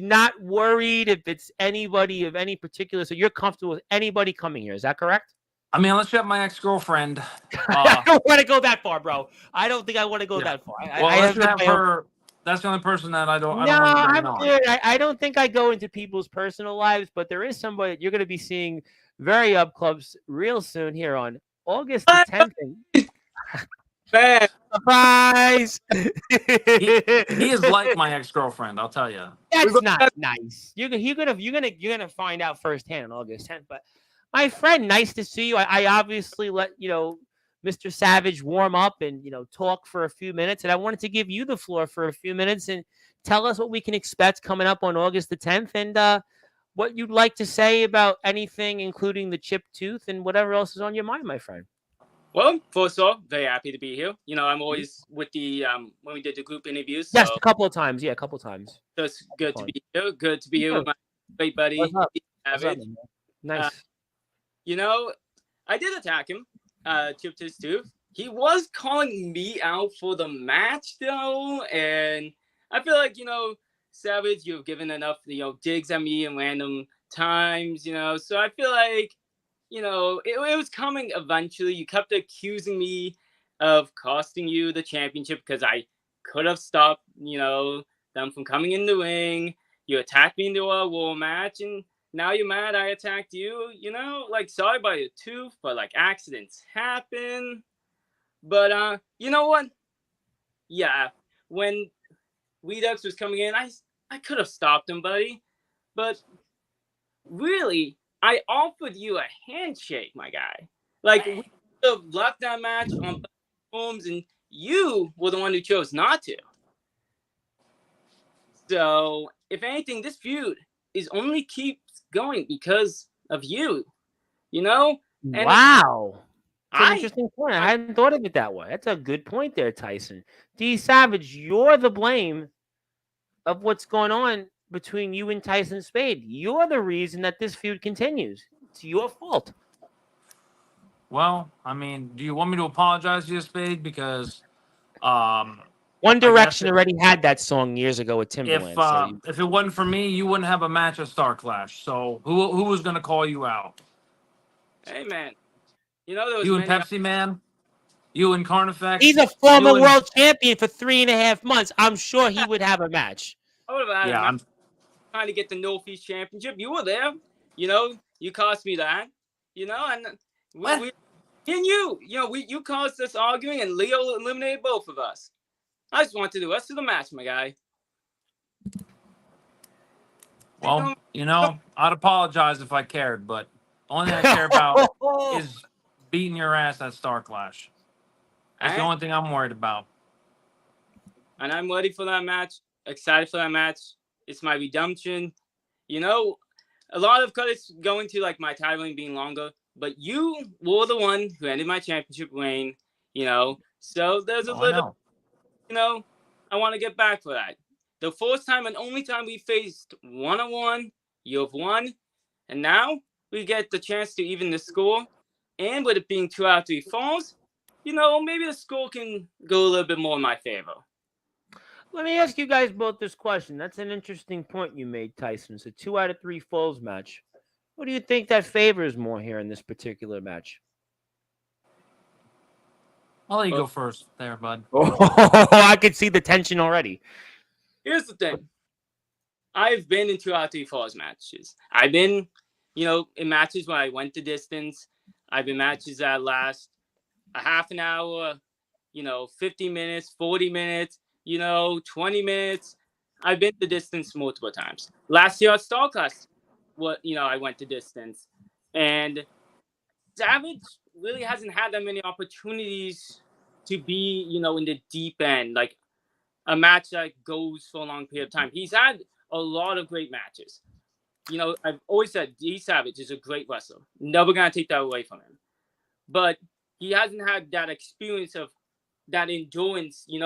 not worried if it's anybody of any particular. So you're comfortable with anybody coming here. Is that correct? I mean, unless you have my ex-girlfriend. I don't want to go that far, bro. I don't think I want to go Yeah. that far. Well, I unless have you have my own. her, that's the only person that I don't No, want you bringing I'm on. good. I don't think I go into people's personal lives, but there is somebody you're going to be seeing very up close real soon here on August the 10th. Man, Surprise! He is like my ex-girlfriend, I'll tell you. That's not nice. You're gonna find out firsthand on August 10th. But my friend, nice to see you. I obviously let Mr. Savage warm up and talk for a few minutes, and I wanted to give you the floor for a few minutes and tell us what we can expect coming up on August the 10th, and what you'd like to say about anything, including the chipped tooth and whatever else is on your mind, my friend. well, first of all, very happy to be here. I'm always with the when we did the group interviews, so Yes, a couple of times. Yeah, a couple of times. it's good to be here. Good to be here with my great buddy What's up? What's up, Savage. man? Nice. I did attack him, chipped his tooth. He was calling me out for the match though, and I feel like Savage, you've given enough digs at me in random times, so I feel like it was coming eventually. You kept accusing me of costing you the championship because I could have stopped, them from coming in the ring. You attacked me into a war match, and now you're mad I attacked you. Sorry about your tooth, but accidents happen. But you know what? Yeah, when Redux was coming in, I could have stopped him, buddy. But really, I offered you a handshake, my guy. We could have left that match on platforms, and you were the one who chose not to. So, if anything, this feud is only keeps going because of you. And Wow. That's an I interesting point. I hadn't thought of it that way. That's a good point there, Tyson. D Savage, you're the blame of what's going on between you and Tyson Spade. You're the reason that this feud continues. It's your fault. Well, I mean, do you want me to apologize to you, Spade? Because One Direction already had that song years ago with Timbaland. if it wasn't for me, you wouldn't have a match at Star Clash. So who was going to call you out? Hey, man. There was You and Pepsi Man? You and Carnifex? He's a former world champion for 3.5 months. I'm sure he would have a match. I would have had a match trying to get the Northeast Championship. You were there. You cost me that. And we and you caused us arguing, and Leo eliminated both of us. I just want to do the rest of the match, my guy. Well, I'd apologize if I cared, but the only thing I care about is beating your ass at Star Clash. That's the only thing I'm worried about. And I'm ready for that match. Excited for that match. It's my redemption. A lot of credits going to my title reign being longer, but you were the one who ended my championship reign. So there's a little. I want to get back for that. The first time and only time we faced one-on-one, you've won. And now we get the chance to even the score. And with it being 2 out of 3 falls, maybe the score can go a little bit more in my favor. Let me ask you guys both this question. That's an interesting point you made, Tyson. It's a 2 out of 3 falls match. What do you think that favors more here in this particular match? I'll let you go first there, bud. Oh, I could see the tension already. Here's the thing. I've been in 2 out of 3 falls matches. I've been, in matches where I went the distance. I've been matches that last a half an hour, 50 minutes, 40 minutes, 20 minutes. I've been the distance multiple times. Last year at Star Clash, I went the distance. And Savage really hasn't had that many opportunities to be, in the deep end, a match that goes for a long period of time. He's had a lot of great matches. I've always said D Savage is a great wrestler. Never gonna take that away from him. But he hasn't had that experience of that endurance. He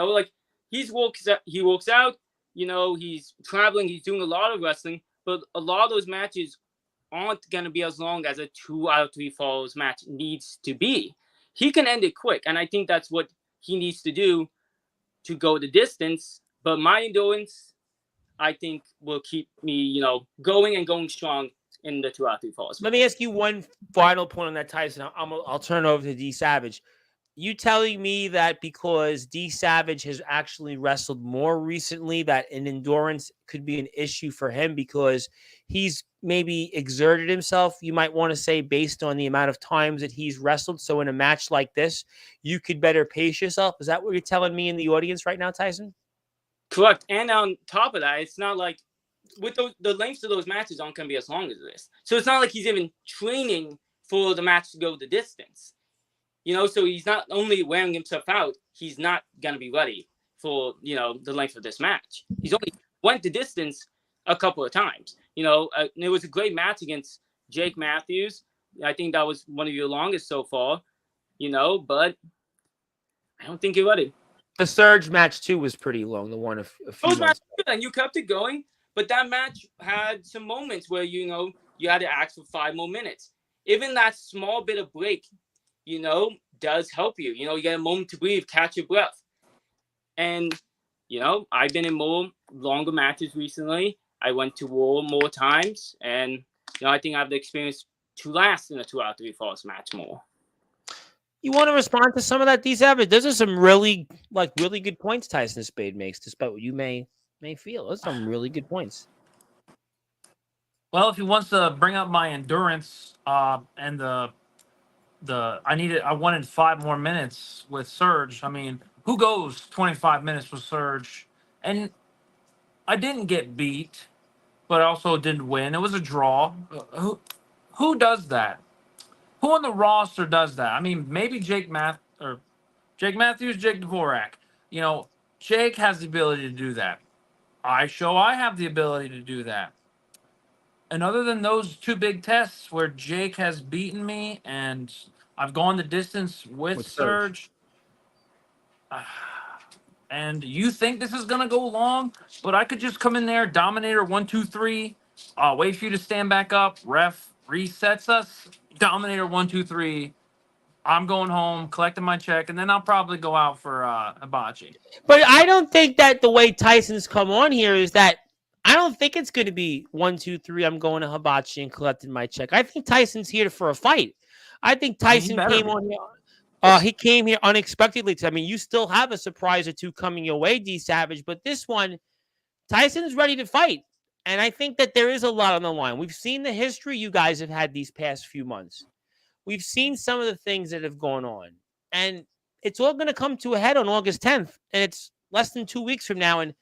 works out. He's traveling. He's doing a lot of wrestling. But a lot of those matches aren't gonna be as long as a 2 out of 3 falls match needs to be. He can end it quick, and I think that's what he needs to do to go the distance. But my endurance, I think, will keep me, going and going strong in the 2 out of 3 falls. Let me ask you one final point on that, Tyson. I'll turn it over to D Savage. You telling me that because D Savage has actually wrestled more recently, that an endurance could be an issue for him because he's maybe exerted himself, you might want to say, based on the amount of times that he's wrestled. So in a match like this, you could better pace yourself. Is that what you're telling me in the audience right now, Tyson? Correct. And on top of that, it's not like with the lengths of those matches aren't going to be as long as this. So it's not like he's even training for the match to go the distance. So he's not only wearing himself out, he's not going to be ready for, the length of this match. He's only went the distance a couple of times. And it was a great match against Jake Matthews. I think that was one of your longest so far, but I don't think you're ready. The Surge match, too, was pretty long, the one a few months ago. And you kept it going, but that match had some moments where, you had to ask for 5 more minutes. Even that small bit of break, does help you. You get a moment to breathe, catch your breath. And, I've been in more longer matches recently. I went to war more times. And, I think I have the experience to last in a 2 out of 3 falls match more. You want to respond to some of that, D Savage? Those are some really good points Tyson Spade makes, despite what you may feel. Those are some really good points. Well, if he wants to bring up my endurance and I wanted 5 more minutes with Surge. I mean, who goes 25 minutes with Surge? And I didn't get beat, but I also didn't win. It was a draw. Who does that? Who on the roster does that? I mean, maybe Jake Matthews, Jake Dvorak. Jake has the ability to do that. I have the ability to do that. And other than those 2 big tests where Jake has beaten me and I've gone the distance with Surge, and you think this is going to go long, but I could just come in there, Dominator 1, 2, 3, wait for you to stand back up, ref resets us, Dominator 1, 2, 3, I'm going home, collecting my check, and then I'll probably go out for hibachi. But I don't think that the way Tyson's come on here is that I don't think it's going to be 1, 2, 3. I'm going to hibachi and collecting my check. I think Tyson's here for a fight. I think Tyson came on here. He came here unexpectedly. You still have a surprise or 2 coming your way, D Savage, but this one, Tyson's ready to fight. And I think that there is a lot on the line. We've seen the history you guys have had these past few months. We've seen some of the things that have gone on. And it's all going to come to a head on August 10th. And it's less than 2 weeks from now. And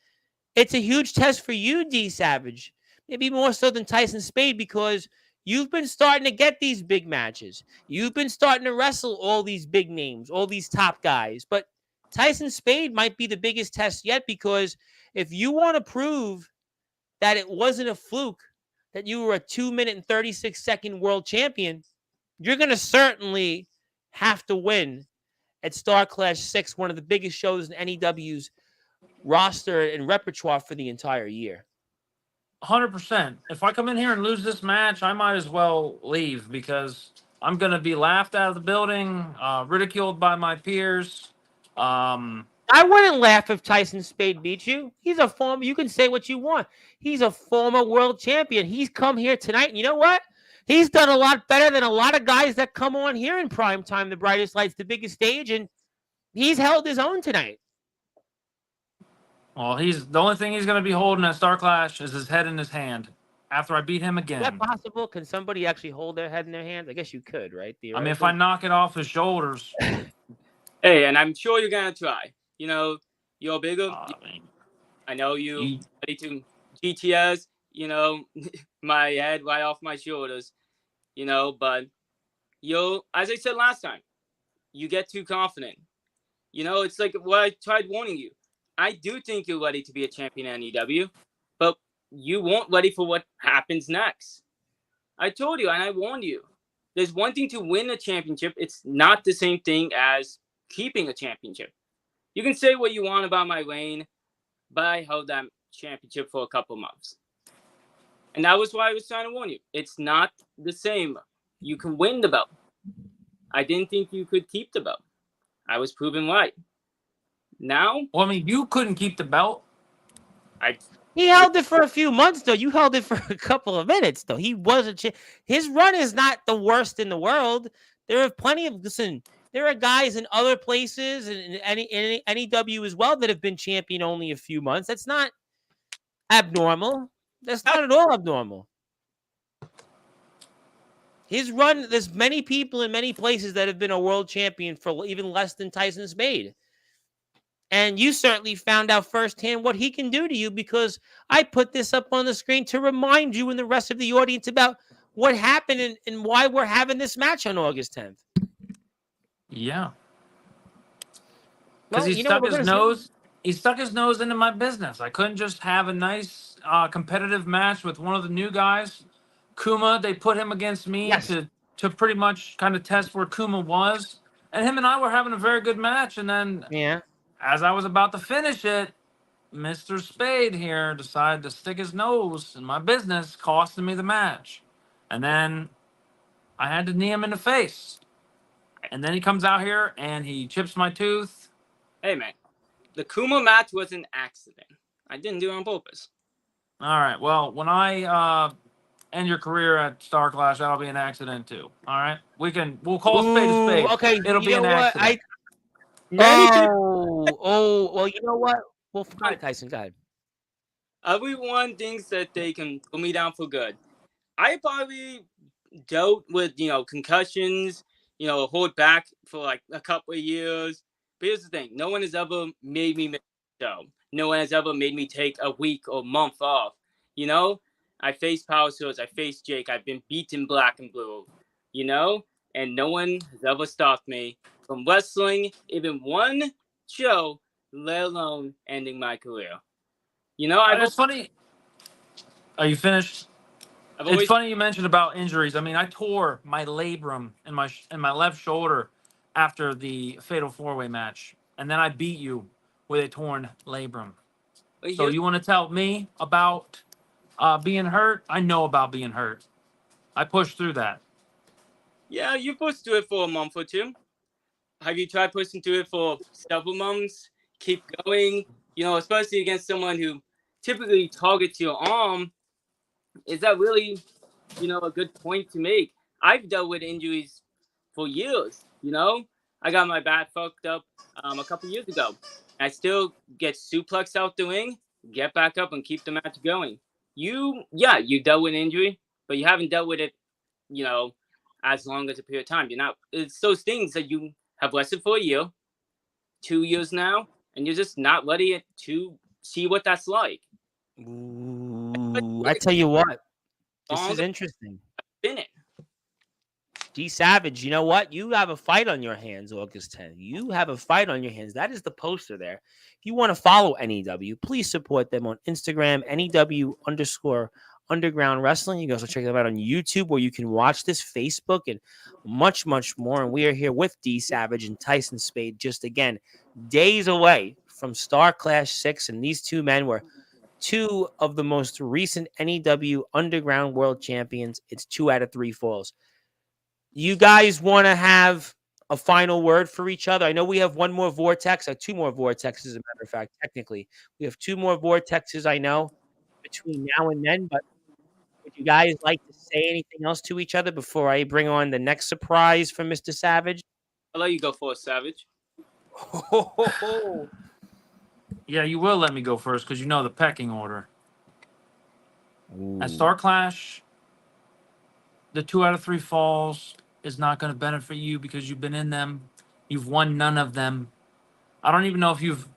it's a huge test for you, D Savage. Maybe more so than Tyson Spade, because you've been starting to get these big matches. You've been starting to wrestle all these big names, all these top guys. But Tyson Spade might be the biggest test yet, because if you want to prove that it wasn't a fluke, that you were a 2-minute and 36-second world champion, you're going to certainly have to win at Star Clash 6, one of the biggest shows in NEW's roster and repertoire for the entire year. 100%. If I come in here and lose this match, I might as well leave, because I'm going to be laughed out of the building, ridiculed by my peers. I wouldn't laugh if Tyson Spade beat you. He's a former, you can say what you want. He's a former world champion. He's come here tonight, and you know what? He's done a lot better than a lot of guys that come on here in prime time, the brightest lights, the biggest stage, and he's held his own tonight. Well, the only thing he's going to be holding at Star Clash is his head in his hand after I beat him again. Is that possible? Can somebody actually hold their head in their hands? I guess you could, right? I mean, if I knock it off his shoulders. Hey, and I'm sure you're going to try. You're bigger. I know you ready to GTS, my head right off my shoulders, but as I said last time, you get too confident. It's like what I tried warning you. I do think you're ready to be a champion in NEW, but you weren't ready for what happens next. I told you, and I warned you. There's one thing to win a championship. It's not the same thing as keeping a championship. You can say what you want about my reign, but I held that championship for a couple months. And that was why I was trying to warn you. It's not the same. You can win the belt. I didn't think you could keep the belt. I was proven right. Now, Well, I mean, you couldn't keep the belt. He held it for a few months, though. You held it for a couple of minutes, though. He wasn't. His run is not the worst in the world. There are plenty of there are guys in other places and in any NEW as well that have been champion only a few months. That's not abnormal. That's not at all abnormal. His run, there's many people in many places that have been a world champion for even less than Tyson Spade. And you certainly found out firsthand what he can do to you, because I put this up on the screen to remind you and the rest of the audience about what happened and why we're having this match on August 10th. Yeah. Well, Because you know what we're going to say? He stuck his nose into my business. I couldn't just have a nice competitive match with one of the new guys. Kuma, they put him against me Yes. to pretty much kind of test where Kuma was. And him and I were having a very good match. And then Yeah. as I was about to finish it, Mr. Spade here decided to stick his nose in my business, costing me the match. And then I had to knee him in the face. And then he comes out here and he chips my tooth. Hey, man. The Kuma match was an accident. I didn't do it on purpose. All right. Well, when I end your career at Star Clash, that'll be an accident too. All right. We'll call a spade a spade. Okay. It'll be an accident. Well, you know what? Well, go ahead, Tyson. Go ahead. Everyone thinks that they can put me down for good. I probably dealt with, concussions, hold back for like a couple of years. But here's the thing. No one has ever made me miss a show. No one has ever made me take a week or month off. I faced Power Source. I faced Jake. I've been beaten black and blue, and no one has ever stopped me from wrestling even one show, let alone ending my career. It's funny. Are you finished? It's funny you mentioned about injuries. I mean, I tore my labrum in my left shoulder after the Fatal 4-Way match, and then I beat you with a torn labrum. So you want to tell me about being hurt? I know about being hurt. I pushed through that. Yeah, you pushed through it for a month or two. Have you tried pushing through it for several months? Keep going, especially against someone who typically targets your arm. Is that really, a good point to make? I've dealt with injuries for years, I got my back fucked up a couple years ago. I still get suplexed out the ring, get back up and keep the match going. You dealt with injury, but you haven't dealt with it, as long as a period of time. It's those things that you have wrestled for a year, 2 years now, and you're just not ready to see what that's like. Ooh, I tell you what, this is interesting. D Savage, you know what? You have a fight on your hands August 10th. You have a fight on your hands. That is the poster there. If you want to follow NEW, please support them on Instagram, NEW_Underground Wrestling. You can also check them out on YouTube, where you can watch this, Facebook, and much, much more. And we are here with D Savage and Tyson Spade, just again, days away from Star Clash 6. And these two men were two of the most recent NEW Underground World Champions. It's 2 out of 3 falls. You guys want to have a final word for each other? I know we have one more vortex, 2 more vortexes, as a matter of fact. Technically, we have 2 more vortexes, I know, between now and then. But would you guys like to say anything else to each other before I bring on the next surprise from Mr. Savage? I'll let you go first, Savage. Yeah, you will let me go first, because you know the pecking order. Ooh. At Star Clash, the 2 out of 3 falls is not going to benefit you because you've been in them. You've won none of them. I don't even know if you've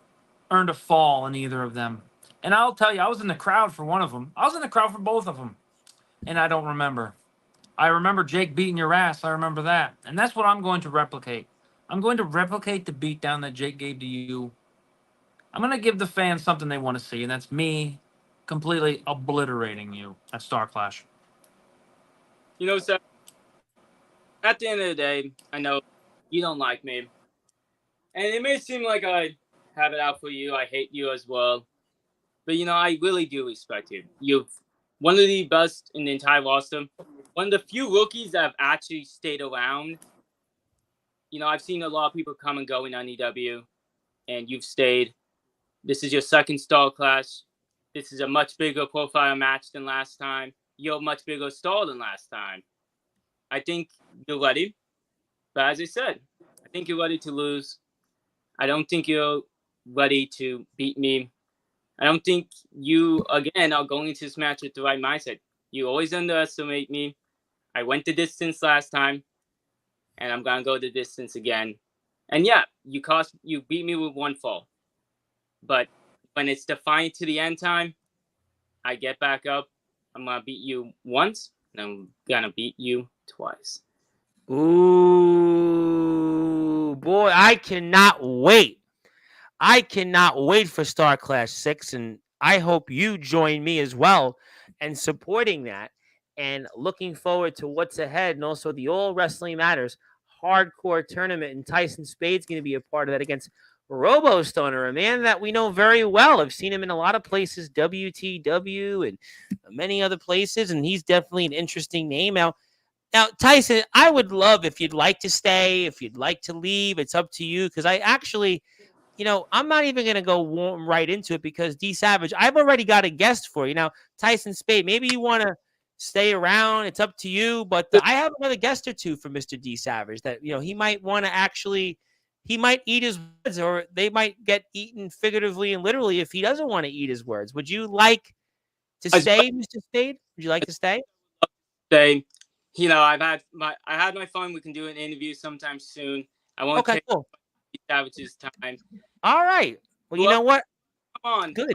earned a fall in either of them. And I'll tell you, I was in the crowd for one of them. I was in the crowd for both of them. And I don't remember. I remember Jake beating your ass. I remember that. And that's what I'm going to replicate. I'm going to replicate the beatdown that Jake gave to you. I'm going to give the fans something they want to see, and that's me completely obliterating you at Star Clash. So at the end of the day, I know you don't like me. And it may seem like I have it out for you. I hate you as well. But, I really do respect you. You're one of the best in the entire roster. One of the few rookies that have actually stayed around. I've seen a lot of people come and go in NEW. and you've stayed. This is your second Star Clash. This is a much bigger profile match than last time. You're a much bigger star than last time. I think you're ready. But as I said, I think you're ready to lose. I don't think you're ready to beat me. I don't think you, again, are going into this match with the right mindset. You always underestimate me. I went the distance last time, and I'm going to go the distance again. And yeah, you beat me with one fall. But when it's defiant to the end time, I get back up. I'm going to beat you once, and I'm going to beat you twice. Ooh, boy, I cannot wait. I cannot wait for Star Clash 6, and I hope you join me as well and supporting that and looking forward to what's ahead, and also the All Wrestling Matters hardcore tournament, and Tyson Spade's going to be a part of that against Robo Stoner, a man that we know very well. I've seen him in a lot of places, WTW and many other places, and he's definitely an interesting name. Now, Tyson, I would love if you'd like to stay, if you'd like to leave. It's up to you, because I actually, I'm not even going to go right into it, because D Savage, I've already got a guest for you. Now, Tyson Spade, maybe you want to stay around. It's up to you. But I have another guest or two for Mr. D Savage that, he might want to he might eat his words, or they might get eaten figuratively and literally if he doesn't want to eat his words. Would you like to stay, Mr. Spade? Would you like to stay? Stay. I had my fun. We can do an interview sometime soon. I won't take Savage's time. All right. Well, you know what? Come on. Good.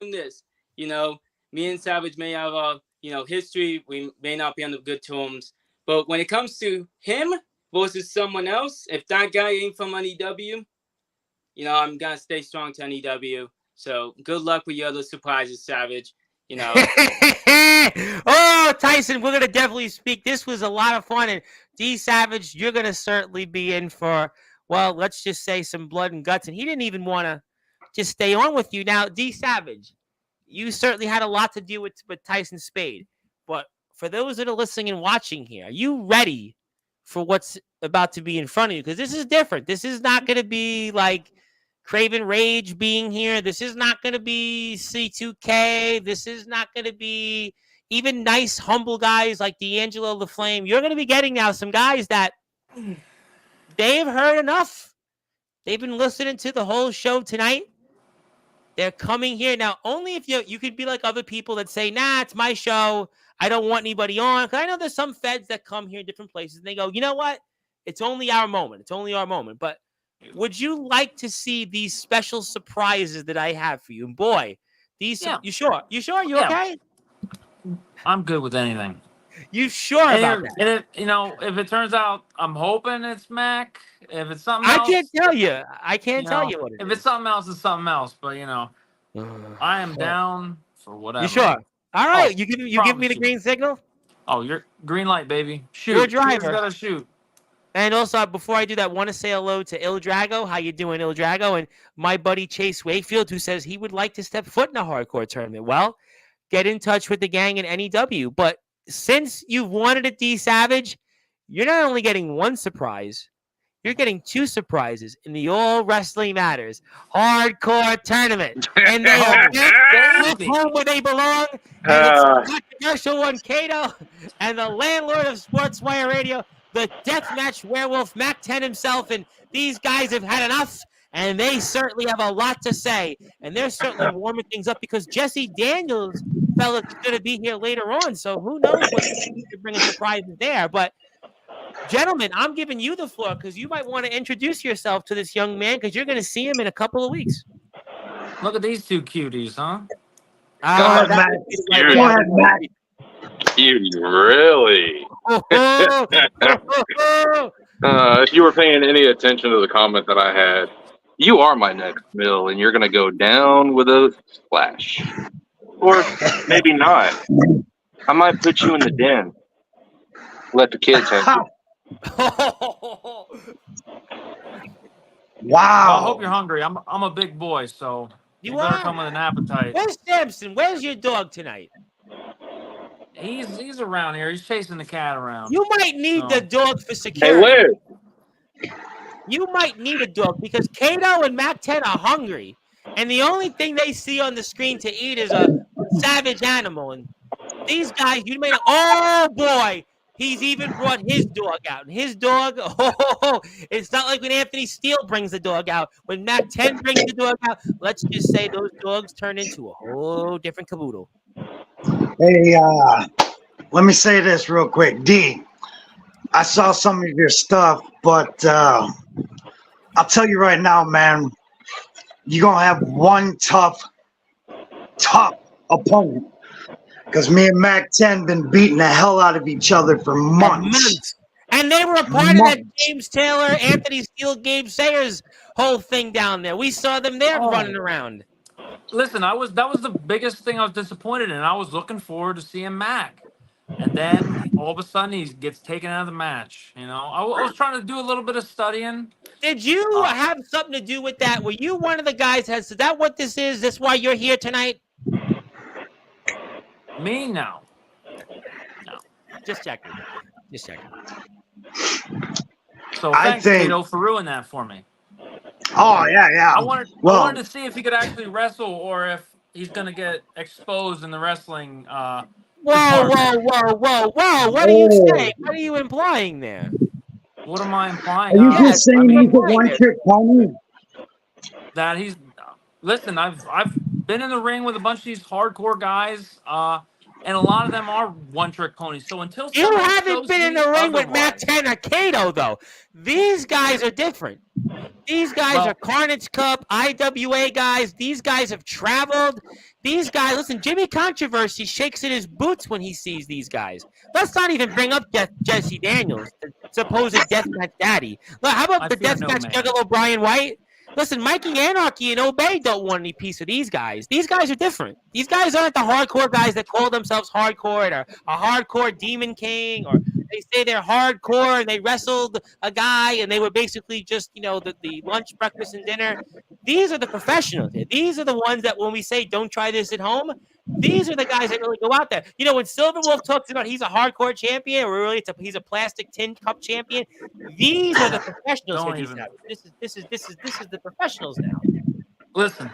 This. Me and Savage may have a history. We may not be on the good terms. But when it comes to him versus someone else, if that guy ain't from NEW, I'm gonna stay strong to NEW. So good luck with your other surprises, Savage. Oh, Tyson, we're going to definitely speak. This was a lot of fun. And D Savage, you're going to certainly be in for, well, let's just say some blood and guts. And he didn't even want to just stay on with you. Now, D Savage, you certainly had a lot to do with Tyson Spade. But for those that are listening and watching here, are you ready for what's about to be in front of you? Because this is different. This is not going to be like Craven Rage being here. This is not going to be C2K. This is not going to be even nice, humble guys like D'Angelo the Flame. You're going to be getting now some guys that they've heard enough. They've been listening to the whole show tonight. They're coming here. Now, only if you could be like other people that say, nah, it's my show. I don't want anybody on. Because I know there's some feds that come here in different places and they go, you know what? It's only our moment. It's only our moment. But would you like to see these special surprises that I have for you? And boy, you sure? You sure? You okay? I'm good with anything. You sure about that? And if it turns out, I'm hoping it's Mac. If it's something else, I can't tell you. I can't tell you what it is. If it's something else, it's something else. But I am down for whatever. You sure? All right. You give me the green signal? Oh, you're green light, baby. Shoot. You're a driver. Gotta shoot. And also, before I do that, want to say hello to Il Drago. How you doing, Il Drago? And my buddy Chase Wakefield, who says he would like to step foot in a hardcore tournament. Well, get in touch with the gang in NEW. But since you've wanted it, D Savage, you're not only getting one surprise, you're getting two surprises in the All Wrestling Matters hardcore tournament. And they are home where they belong. And it's the controversial one, Kato, and the landlord of Sportswire Radio, the deathmatch werewolf, Mac 10 himself. And these guys have had enough, and they certainly have a lot to say. And they're certainly warming things up because Jesse Daniels fella is going to be here later on. So who knows what they're bringing surprises there. But gentlemen, I'm giving you the floor because you might want to introduce yourself to this young man because you're going to see him in a couple of weeks. Look at these two cuties, huh? You really? If you were paying any attention to the comment that I had, you are my next meal, and you're going to go down with a splash. Or maybe not. I might put you in the den. Let the kids have you. Wow. I hope you're hungry. I'm a big boy, so you better come with an appetite. Where's Samson? Where's your dog tonight? He's around here. He's chasing the cat around. You might need the dog for security. Hey, Liz. you might need a dog because Kato and Mac 10 are hungry. And the only thing they see on the screen to eat is a savage animal. And these guys, you may, oh boy, he's even brought his dog out. And his dog, it's not like when Anthony Steele brings the dog out. When Mac 10 brings the dog out, let's just say those dogs turn into a whole different caboodle. Hey, let me say this real quick. D, I saw some of your stuff, but I'll tell you right now, man, you're going to have one tough opponent. Because me and Mac 10 been beating the hell out of each other for months. And they were a part of that James Taylor, Anthony Steele, Gabe Sayers whole thing down there. We saw them there running around. Listen, that was the biggest thing I was disappointed in. I was looking forward to seeing Mac. And then all of a sudden he gets taken out of the match. You know, I was trying to do a little bit of studying. Did you have something to do with that? Were you one of the guys? Is that what this is? This why you're here tonight? Me, no. Just checking. So thanks, Tito, for ruining that for me. Oh, yeah. I wanted to see if he could actually wrestle or if he's going to get exposed in the wrestling. Whoa. What are you saying? What are you implying there? What am I implying? Are you just saying he's a one-trick pony? That he's... Listen, I've been in the ring with a bunch of these hardcore guys, and a lot of them are one-trick ponies. So until you haven't been in the ring with Mac 10 or Kato, though. These guys are different. These guys are Carnage Cup, IWA guys. These guys have traveled. These guys, listen, Jimmy Controversy shakes in his boots when he sees these guys. Let's not even bring up Jesse Daniels, the supposed deathmatch daddy. Look, how about the deathmatch Juggalo Brian White? Listen, Mikey Anarchy and Obey don't want any piece of these guys. These guys are different. These guys aren't the hardcore guys that call themselves hardcore or a hardcore Demon King, or they say they're hardcore and they wrestled a guy and they were basically just, the lunch, breakfast, and dinner. These are the professionals. These are the ones that when we say don't try this at home, these are the guys that really go out there. When Silverwolf talks about he's a hardcore champion, or really he's a plastic tin cup champion, these are the professionals for these guys. This is the professionals now. Listen,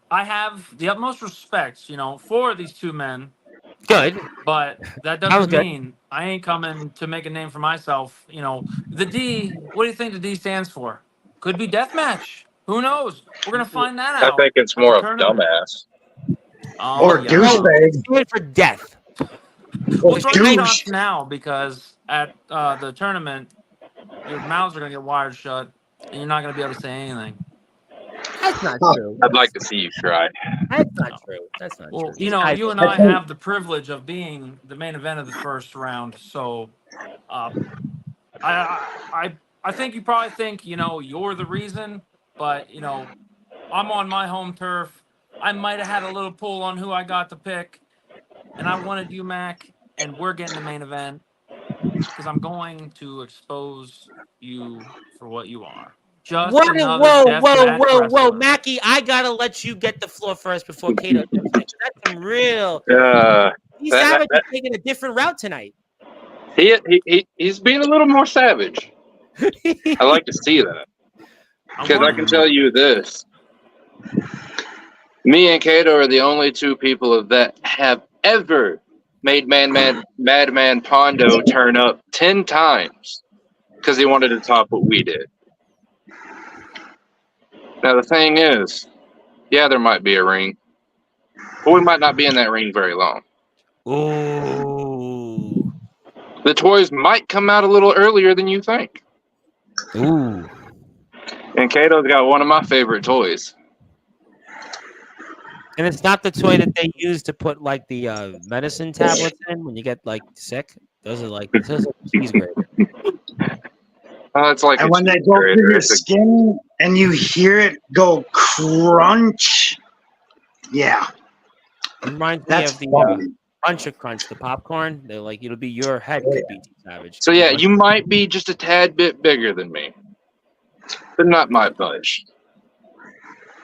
I have the utmost respect, for these two men. Good. But that doesn't mean I ain't coming to make a name for myself. The D, what do you think the D stands for? Could be deathmatch. Who knows? We're going to find that out. I think it's more of dumbass. Or douchebag. Stand for death. Well, douche now, because at the tournament, your mouths are going to get wired shut, and you're not going to be able to say anything. That's not true. I'd like to see you try. That's not true. That's not true. You and I have the privilege of being the main event of the first round, so I think you probably think you're the reason, but I'm on my home turf. I might have had a little pull on who I got to pick, and I wanted you, Mac, and we're getting the main event because I'm going to expose you for what you are. Whoa, Mackie, I gotta let you get the floor first before Kato does. That's some real. Savage is taking a different route tonight. He's being a little more savage. I like to see that, because I can tell you this: me and Kato are the only two people that have ever made Madman Pondo turn up 10 times because he wanted to top what we did. Now, the thing is, there might be a ring, but we might not be in that ring very long. Ooh. The toys might come out a little earlier than you think. Ooh. And Kato's got one of my favorite toys. And it's not the toy that they use to put, the medicine tablets in when you get, sick? Those are, cheese grater. It's like, and when they go through your skin and you hear it go crunch, yeah. It reminds me of the Crunch or Crunch, the popcorn. They're it'll be your head could be Savage. So you might be just a tad bit bigger than me, but not my bunch.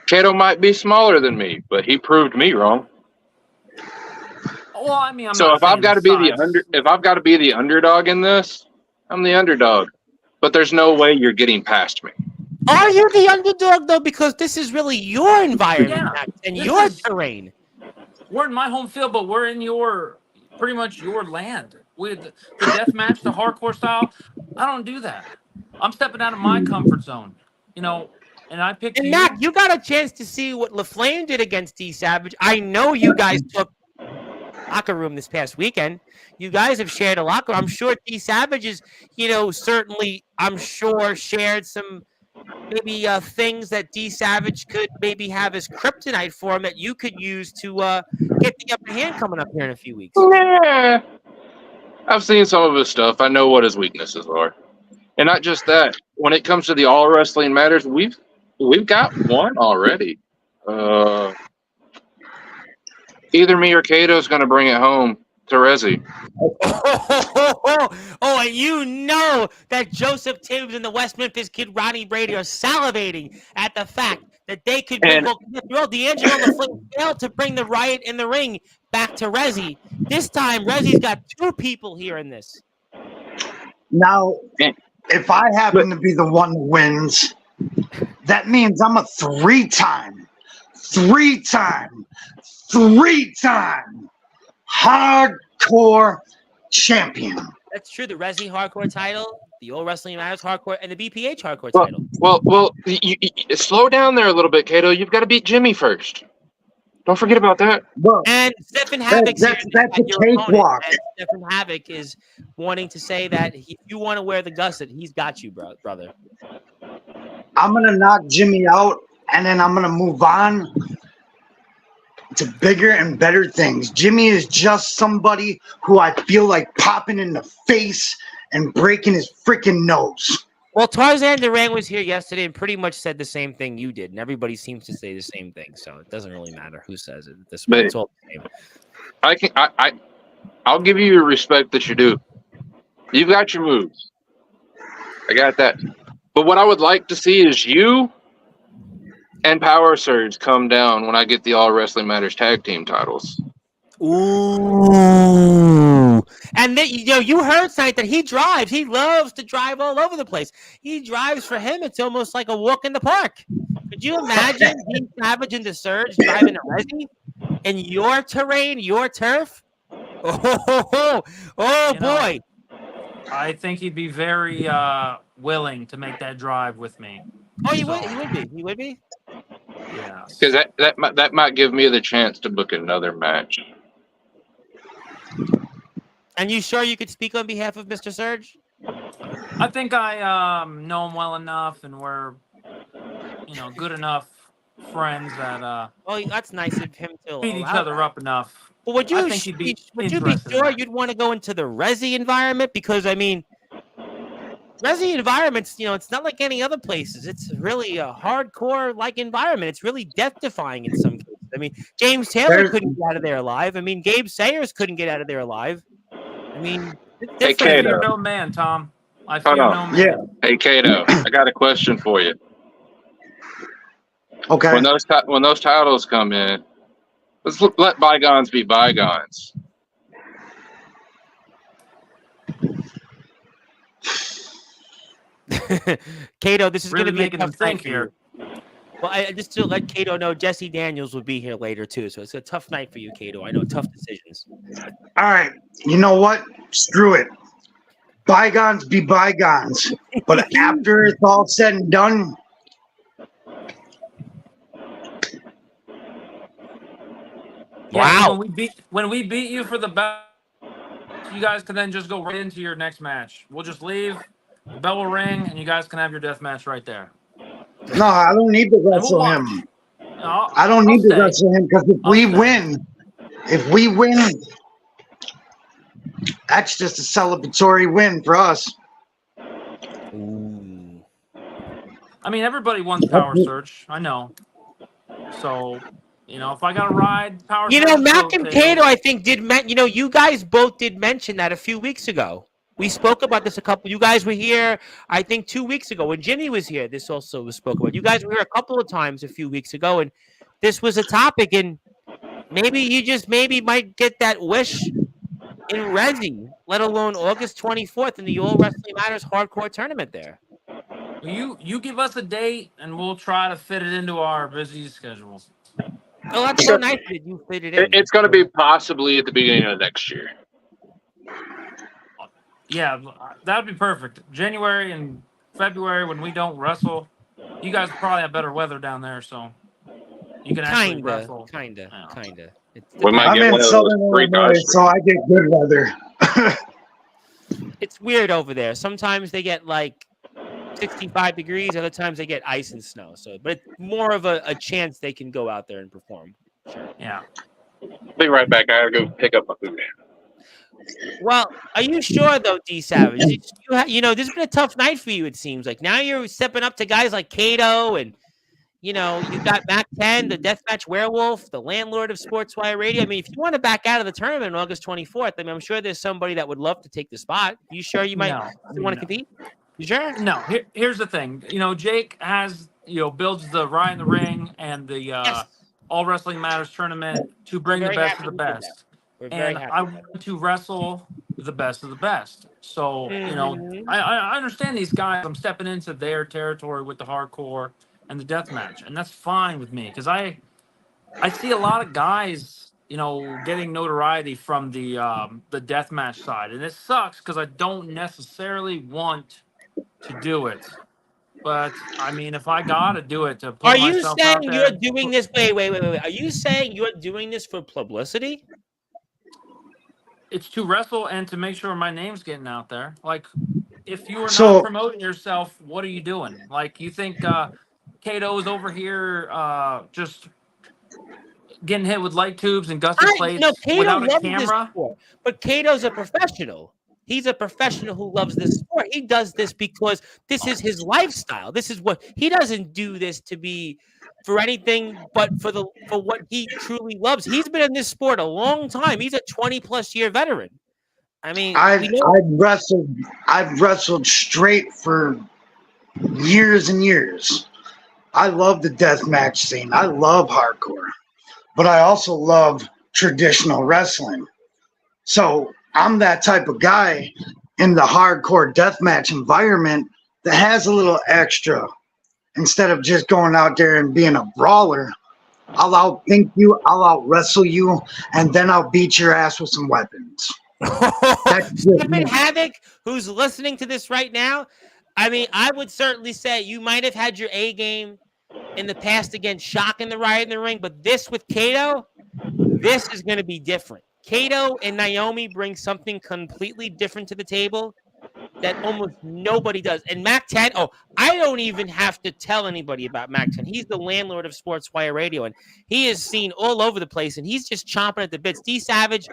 Kato might be smaller than me, but he proved me wrong. Well, I mean, if I've got to be the underdog in this, I'm the underdog. But there's no way you're getting past me. Are you the underdog though? Because this is really your environment, Yeah, Max, and this your is- terrain. We're in my home field, but we're in pretty much your land. With the death match, the hardcore style, I don't do that. I'm stepping out of my comfort zone, and I picked And you. Mac, you got a chance to see what LaFlame did against D Savage. I know you guys took locker room this past weekend. You guys have shared a locker. I'm sure D Savage is, certainly, I'm sure shared some maybe things that D Savage could maybe have as kryptonite for him that you could use to get the upper hand coming up here in a few weeks. Yeah. I've seen some of his stuff. I know what his weaknesses are. And not just that. When it comes to the All Wrestling Matters, we've got one already. Either me or Kato's going to bring it home to Rezzy. Oh, and you know that Joseph Tibbs and the West Memphis Kid Ronnie Brady are salivating at the fact that they could bring D'Angelo and LaFlame failed to bring the Riot in the ring back to Rezzy. This time, Rezzy's got two people here in this. Now, if I happen to be the one who wins, that means I'm a three-time hardcore champion. That's true. The Rezzy hardcore title, the Old Wrestling Matters hardcore, and the BPH hardcore title. Well, you slow down there a little bit, Kato. You've got to beat Jimmy first. Don't forget about that. Look, And Stephen Havoc, that's a cakewalk. Stephen Havoc is wanting to say that if you want to wear the gusset, he's got you, brother. I'm going to knock Jimmy out, and then I'm going to move on to bigger and better things. Jimmy is just somebody who I feel like popping in the face and breaking his freaking nose. Well, Tarzan Duran was here yesterday and pretty much said the same thing you did, and everybody seems to say the same thing, so it doesn't really matter who says it. This way, it's all the same. I'll give you your respect that you do. You've got your moves. I got that. But what I would like to see is you and Power Surge come down when I get the All Wrestling Matters tag team titles. Ooh. And then, you heard tonight that he drives. He loves to drive all over the place. He drives. For him, it's almost like a walk in the park. Could you imagine being Savage and the Surge driving a Rezzy in your terrain, your turf? Oh boy. I think he'd be very willing to make that drive with me. Oh, he would be. He would be. Yeah. Because that might give me the chance to book another match. And you sure you could speak on behalf of Mr. Surge? I think I know him well enough, and we're good enough friends that Oh, that's nice of him to beat each allow other that. up enough. But would I you think he'd be would you be interested in sure that. you'd want to go into the Rezzy environment? Because I mean, Rezzy environments, it's not like any other places. It's really a hardcore like environment. It's really death defying in some cases. I mean, James Taylor couldn't get out of there alive. I mean, Gabe Sayers couldn't get out of there alive. I mean, it's Hey, different. I Kato. fear no man, Tom. I fear Hold on. no man. Yeah. Hey, Kato, I got a question for you. Okay. When those titles come in, let bygones be bygones. Cato, this is Really going to be a making them tough night think for here. you. Well, just to let Cato know, Jesse Daniels will be here later too, so it's a tough night for you, Cato. I know, tough decisions. All right. You know what? Screw it. Bygones be bygones. But after it's all said and done, Yeah, Wow. when we beat you for the belt, you guys can then just go right into your next match. We'll just leave, the bell will ring, and you guys can have your death match right there. no, I don't need to wrestle watch. him. I'll I don't need to stay. wrestle him because if we win, that's just a celebratory win for us. Ooh. I mean, everybody wants Power Surge. I know. So, if I got to ride Power Surge. Mac and Cato, I think, you guys both did mention that a few weeks ago. We spoke about this you guys were here, I think, 2 weeks ago. When Jimmy was here, this also was spoke about. You guys were here a couple of times a few weeks ago, and this was a topic, and maybe you just might get that wish in Rezzy, let alone August 24th in the All Wrestling Matters Hardcore Tournament there. You give us a date, and we'll try to fit it into our busy schedule. Oh, that's so nice that you fit it in. It's going to be possibly at the beginning of next year. Yeah, that'd be perfect. January and February when we don't wrestle, you guys probably have better weather down there, so you can actually wrestle. Kinda. We might I'm get in one of those Southern free Illinois, costumes. so I get good weather. It's weird over there. Sometimes they get like 65 degrees. Other times they get ice and snow. So, but it's more of a chance they can go out there and perform. Sure. Yeah. Be right back. I gotta go pick up my food. Well, are you sure though, D Savage? You know, this has been a tough night for you. It seems like now you're stepping up to guys like Kato, and you know you got Mac 10, the Deathmatch Werewolf, the landlord of Sportswire Radio. I mean, if you want to back out of the tournament on August 24th, I mean, I'm sure there's somebody that would love to take the spot. You sure you might want to compete? You sure? No. Here's the thing. You know, Jake has builds the Ryan the Ring and the All Wrestling Matters tournament to bring the best of the best. And I want to wrestle the best of the best. So, you know, I understand these guys. I'm stepping into their territory with the hardcore and the death match. And that's fine with me because I see a lot of guys, you know, getting notoriety from the death match side. And it sucks because I don't necessarily want to do it. But, I mean, if I got to do it to put myself out there. Are you saying you're doing this? Wait. Are you saying you're doing this for publicity? It's to wrestle and to make sure my name's getting out there. Like, if you are not promoting yourself, what are you doing? Like, you think Kato's over here just getting hit with light tubes and gusset plates without a camera? Sport, but Kato's a professional. He's a professional who loves this sport. He does this because this is his lifestyle. This is what he doesn't do this to be for anything but for what he truly loves. He's been in this sport a long time. He's a 20+ year veteran. I mean, I've wrestled straight for years and years. I love the deathmatch scene. I love hardcore, but I also love traditional wrestling. So I'm that type of guy in the hardcore deathmatch environment that has a little extra. Instead of just going out there and being a brawler, I'll outthink you, I'll out-wrestle you, and then I'll beat your ass with some weapons. Stephen Havoc, who's listening to this right now, I mean, I would certainly say you might have had your A game in the past against Shock and the Riot in the Ring, but this with Kato, this is going to be different. Kato and Naomi bring something completely different to the table that almost nobody does. And Mac 10, I don't even have to tell anybody about Mac 10. He's the landlord of Sportswire Radio, and he is seen all over the place, and he's just chomping at the bits. D Savage,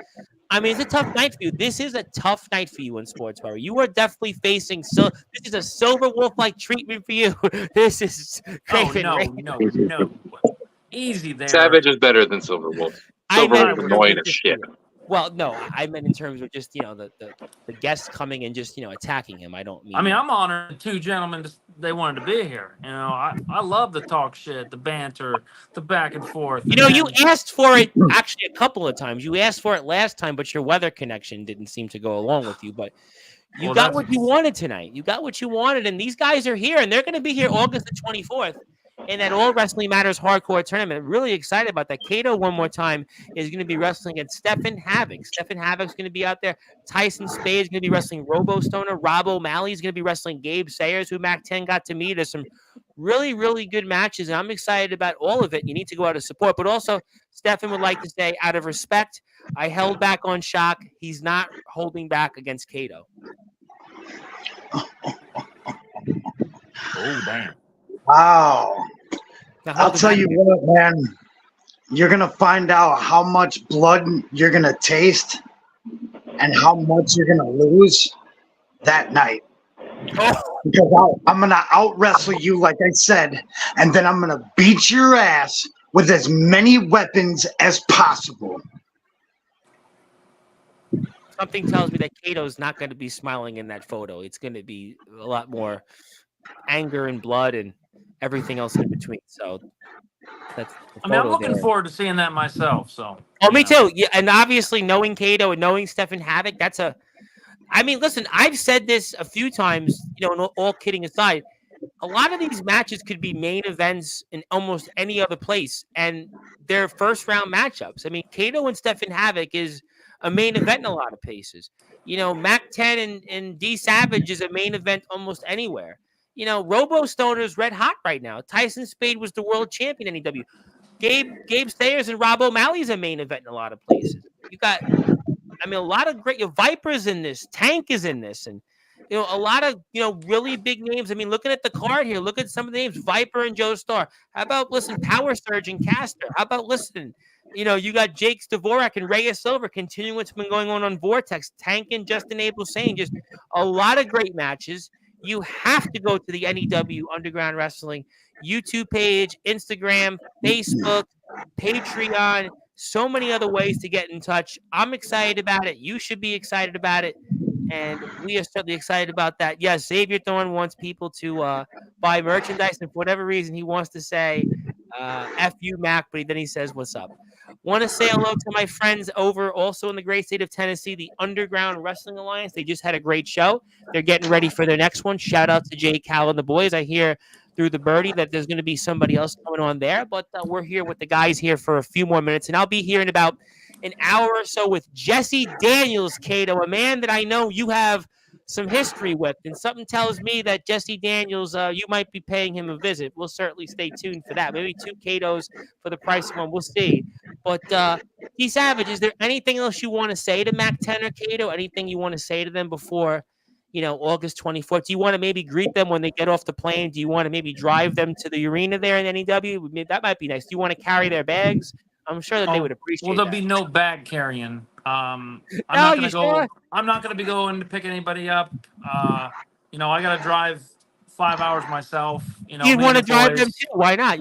I mean, it's a tough night for you. This is a tough night for you in Sportswire. You are definitely facing this is a silver wolf-like treatment for you. This is crazy. No. Easy there. Savage is better than Silver Wolf. Silver Wolf is annoying as shit. Well, no, I meant in terms of just, the guests coming and just, attacking him. I don't mean. I mean, I'm honored two gentlemen, they wanted to be here. You know, I love the talk shit, the banter, the back and forth. You asked for it actually a couple of times. You asked for it last time, but your weather connection didn't seem to go along with you. But you got what you wanted tonight. You got what you wanted, and these guys are here, and they're going to be here August the 24th. In that All Wrestling Matters hardcore tournament. Really excited about that. Kato, one more time, is going to be wrestling against Stephen Havoc. Stephen Havoc's going to be out there. Tyson Spade is going to be wrestling Robo Stoner. Rob O'Malley is going to be wrestling Gabe Sayers, who Mac 10 got to meet. There's some really, really good matches, and I'm excited about all of it. You need to go out to support. But also, Stephen would like to say, out of respect, I held back on Shock. He's not holding back against Kato. Oh, damn. Wow. I'll tell you what, man. You're going to find out how much blood you're going to taste and how much you're going to lose that night. Because I'm going to out-wrestle you, like I said, and then I'm going to beat your ass with as many weapons as possible. Something tells me that Kato's not going to be smiling in that photo. It's going to be a lot more anger and blood and everything else in between. So that's I'm looking forward to seeing that myself. So me too. Yeah, and obviously knowing Kato and knowing Stephen Havoc, I mean, listen, I've said this a few times, all kidding aside. a lot of these matches could be main events in almost any other place, and they're first round matchups. I mean, Kato and Stephen Havoc is a main event in a lot of places. Mac 10 and D Savage is a main event almost anywhere. Robo Stoner's red hot right now. Tyson Spade was the world champion in AEW. Gabe Sayers and Rob O'Malley's a main event in a lot of places. You got, a lot of great Vipers in this. Tank is in this, and a lot of really big names. I mean, looking at the card here, look at some of the names: Viper and Joe Starr. How about Power Surge and Caster? How about you got Jake Dvorak and Reyes Silver continuing what's been going on Vortex. Tank and Justin Abel saying just a lot of great matches. You have to go to the NEW Underground Wrestling YouTube page, Instagram, Facebook, Patreon, so many other ways to get in touch. I'm excited about it. You should be excited about it. And we are certainly excited about that. Yes, Xavier Thorne wants people to buy merchandise. And for whatever reason, he wants to say, F you, Mac, but then he says, what's up? Want to say hello to my friends over also in the great state of Tennessee, the Underground Wrestling Alliance. They just had a great show. They're getting ready for their next one. Shout out to Jay Cal and the boys. I hear through the birdie that there's going to be somebody else coming on there, but we're here with the guys here for a few more minutes, and I'll be here in about an hour or so with Jesse Daniels, Cato, a man that I know you have some history with, and something tells me that Jesse Daniels, you might be paying him a visit. We'll certainly stay tuned for that. Maybe 2 Catos for the price of one. We'll see. But D Savage, is there anything else you want to say to Mac 10 or Cato? Anything you want to say to them before August 24th? Do you want to maybe greet them when they get off the plane? Do you want to maybe drive them to the arena there in NEW? That might be nice. Do you want to carry their bags? I'm sure that they would appreciate. Well, there'll be no bag carrying. I'm not gonna go. Sure? I'm not gonna be going to pick anybody up. I gotta drive 5 hours myself. You'd want to drive them too. Why not?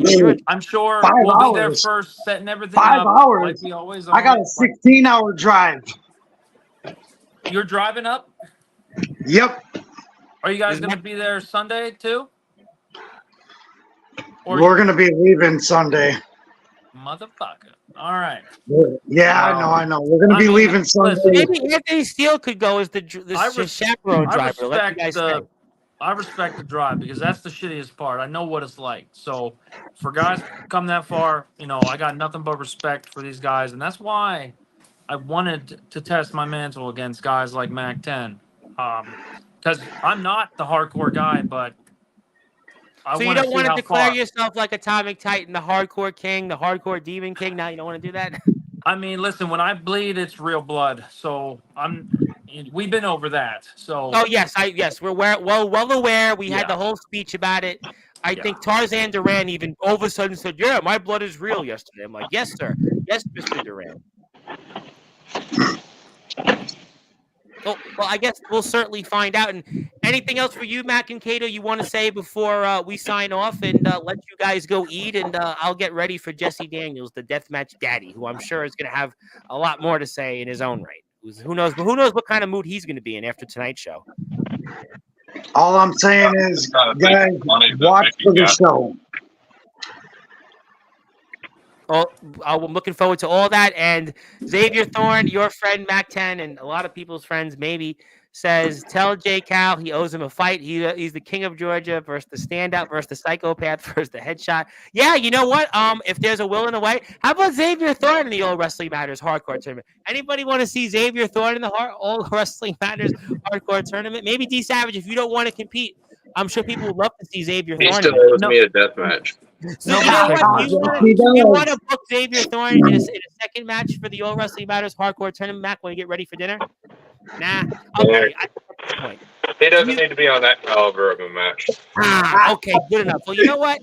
I'm sure 5 we'll be there hours. first, setting everything 5 up. hours. Like we always I got a 16-hour drive. You're driving up? Yep. Are you guys gonna be there Sunday too? We're going to be leaving Sunday. Motherfucker. All right. Yeah, I know. We're going to be leaving Sunday. Listen, maybe Anthony Steele could go as the chaperone driver. I respect the drive because that's the shittiest part. I know what it's like. So for guys to come that far, I got nothing but respect for these guys, and that's why I wanted to test my mantle against guys like Mac 10. Because I'm not the hardcore guy, but so you don't want to declare yourself like Atomic Titan, the hardcore king, the hardcore demon king? Now you don't want to do that? I mean, listen, when I bleed, it's real blood. So we've been over that. So we're well aware. We had the whole speech about it. I think Tarzan Duran even all of a sudden said, "Yeah, my blood is real." Yesterday, I'm like, "Yes, sir. Yes, Mr. Duran." Well, I guess we'll certainly find out. And anything else for you, Mac and Cato, you want to say before we sign off and let you guys go eat? And I'll get ready for Jesse Daniels, the deathmatch daddy, who I'm sure is going to have a lot more to say in his own right. Who knows what kind of mood he's going to be in after tonight's show. All I'm saying is, guys, watch for the show. Oh, I'm looking forward to all that. And Xavier Thorne, your friend Mac 10, and a lot of people's friends maybe, says, tell Jay Cal he owes him a fight. He's the king of Georgia versus the standout versus the psychopath versus the headshot. Yeah, you know what? If there's a will and a way, how about Xavier Thorne in the All Wrestling Matters Hardcore Tournament? Anybody want to see Xavier Thorne in the All Wrestling Matters Hardcore Tournament? Maybe D Savage, if you don't want to compete. I'm sure people would love to see Xavier Thorne. He still owes me a death match. So you know what? You want to book Xavier Thorne in a second match for the All Wrestling Matters Hardcore Tournament, Mac, when you get ready for dinner? Nah. Okay. At this point. He doesn't need to be on that caliber of a match. Okay, good enough. Well, you know what?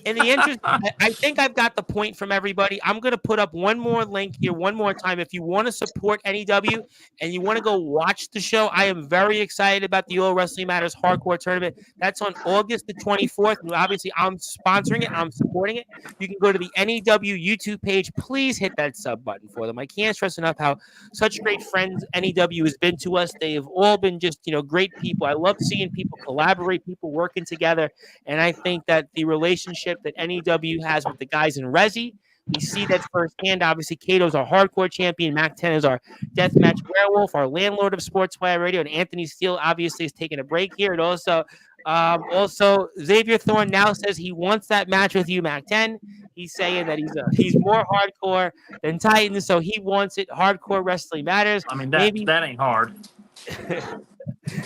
In the interest, I think I've got the point from everybody. I'm going to put up one more link here one more time. If you want to support NEW and you want to go watch the show, I am very excited about the All Wrestling Matters Hardcore Tournament. That's on August the 24th. And obviously, I'm sponsoring it. I'm supporting it. You can go to the NEW YouTube page. Please hit that sub button for them. I can't stress enough how such great friends NEW has been to us. They have all been just, great people. I love seeing people collaborate, people working together. And I think that the relationship that NEW has with the guys in Resi, we see that firsthand. Obviously, Cato's our hardcore champion. Mac 10 is our deathmatch werewolf, our landlord of Sportswire Radio, and Anthony Steele obviously is taking a break here. And also, Also, Xavier Thorne now says he wants that match with you, Mac 10. He's saying that he's more hardcore than Titan, so he wants it. Hardcore wrestling matters. I mean, Maybe that ain't hard.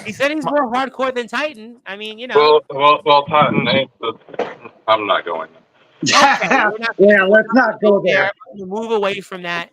he said he's more hardcore than Titan. I mean, you know. Well, Titan ain't the. I'm not going. Okay, Let's not go there. I'm gonna move away from that.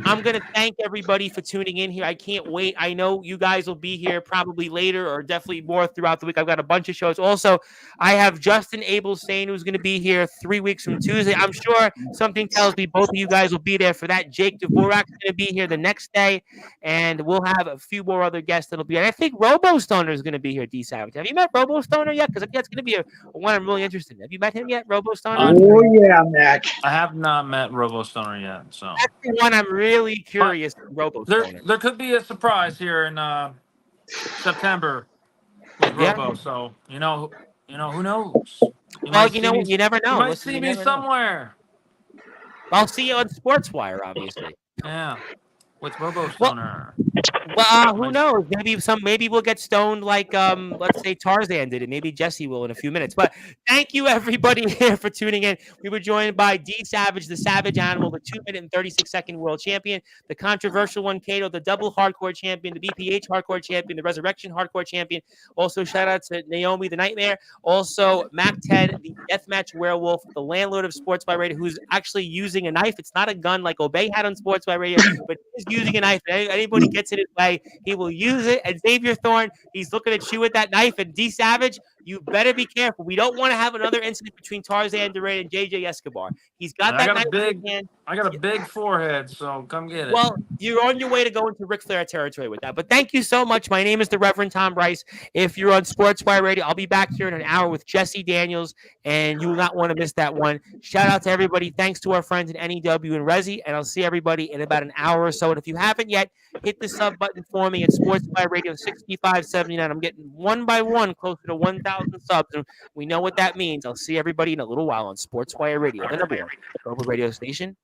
I'm going to thank everybody for tuning in here. I can't wait. I know you guys will be here probably later or definitely more throughout the week. I've got a bunch of shows. Also, I have Justin Abelstein who's going to be here 3 weeks from Tuesday. I'm sure something tells me both of you guys will be there for that. Jake Dvorak's going to be here the next day, and we'll have a few more other guests that'll be. And I think Robo Stoner is going to be here, D Savage. Have you met Robo Stoner yet? Because I think that's going to be a one I'm really interested in. Have you met him yet, Robo Stoner? Oh yeah, Mac. I have not met Robo Stoner yet, so That's the one I'm really curious. Robo Stoner. there could be a surprise here in September with Robo. So you know who knows? Well, you know what? You never know. You might Listen, see you me never know. somewhere. I'll see you on Sportswire, obviously. Yeah, with Robo Stoner. Well, who knows? Maybe we'll get stoned like let's say Tarzan did it. Maybe Jesse will in a few minutes. But thank you everybody here for tuning in. We were joined by D Savage, the Savage Animal, the 2-minute and 36-second world champion, the controversial one, Kato, the double hardcore champion, the BPH hardcore champion, the resurrection hardcore champion. Also, shout out to Naomi the Nightmare. Also, Mac 10, the deathmatch werewolf, the landlord of Sports by Radio, who's actually using a knife. It's not a gun like Obey had on Sports by Radio, but he's using a knife. Anybody gets it his way, he will use it. And Xavier Thorne, he's looking at you with that knife. And D Savage, you better be careful. We don't want to have another incident between Tarzan Duran and JJ Escobar. He's got that knife in his hand. I got a big forehead, so come get it. Well, you're on your way to go into Ric Flair territory with that. But thank you so much. My name is the Reverend Tom Rice. If you're on Sportswire Radio, I'll be back here in an hour with Jesse Daniels, and you will not want to miss that one. Shout out to everybody. Thanks to our friends at NEW and Resi, and I'll see everybody in about an hour or so. And if you haven't yet, hit the sub button for me at Sportswire Radio 6579. I'm getting one by one closer to 1,000 subs, and we know what that means. I'll see everybody in a little while on Sportswire Radio, the number one global radio station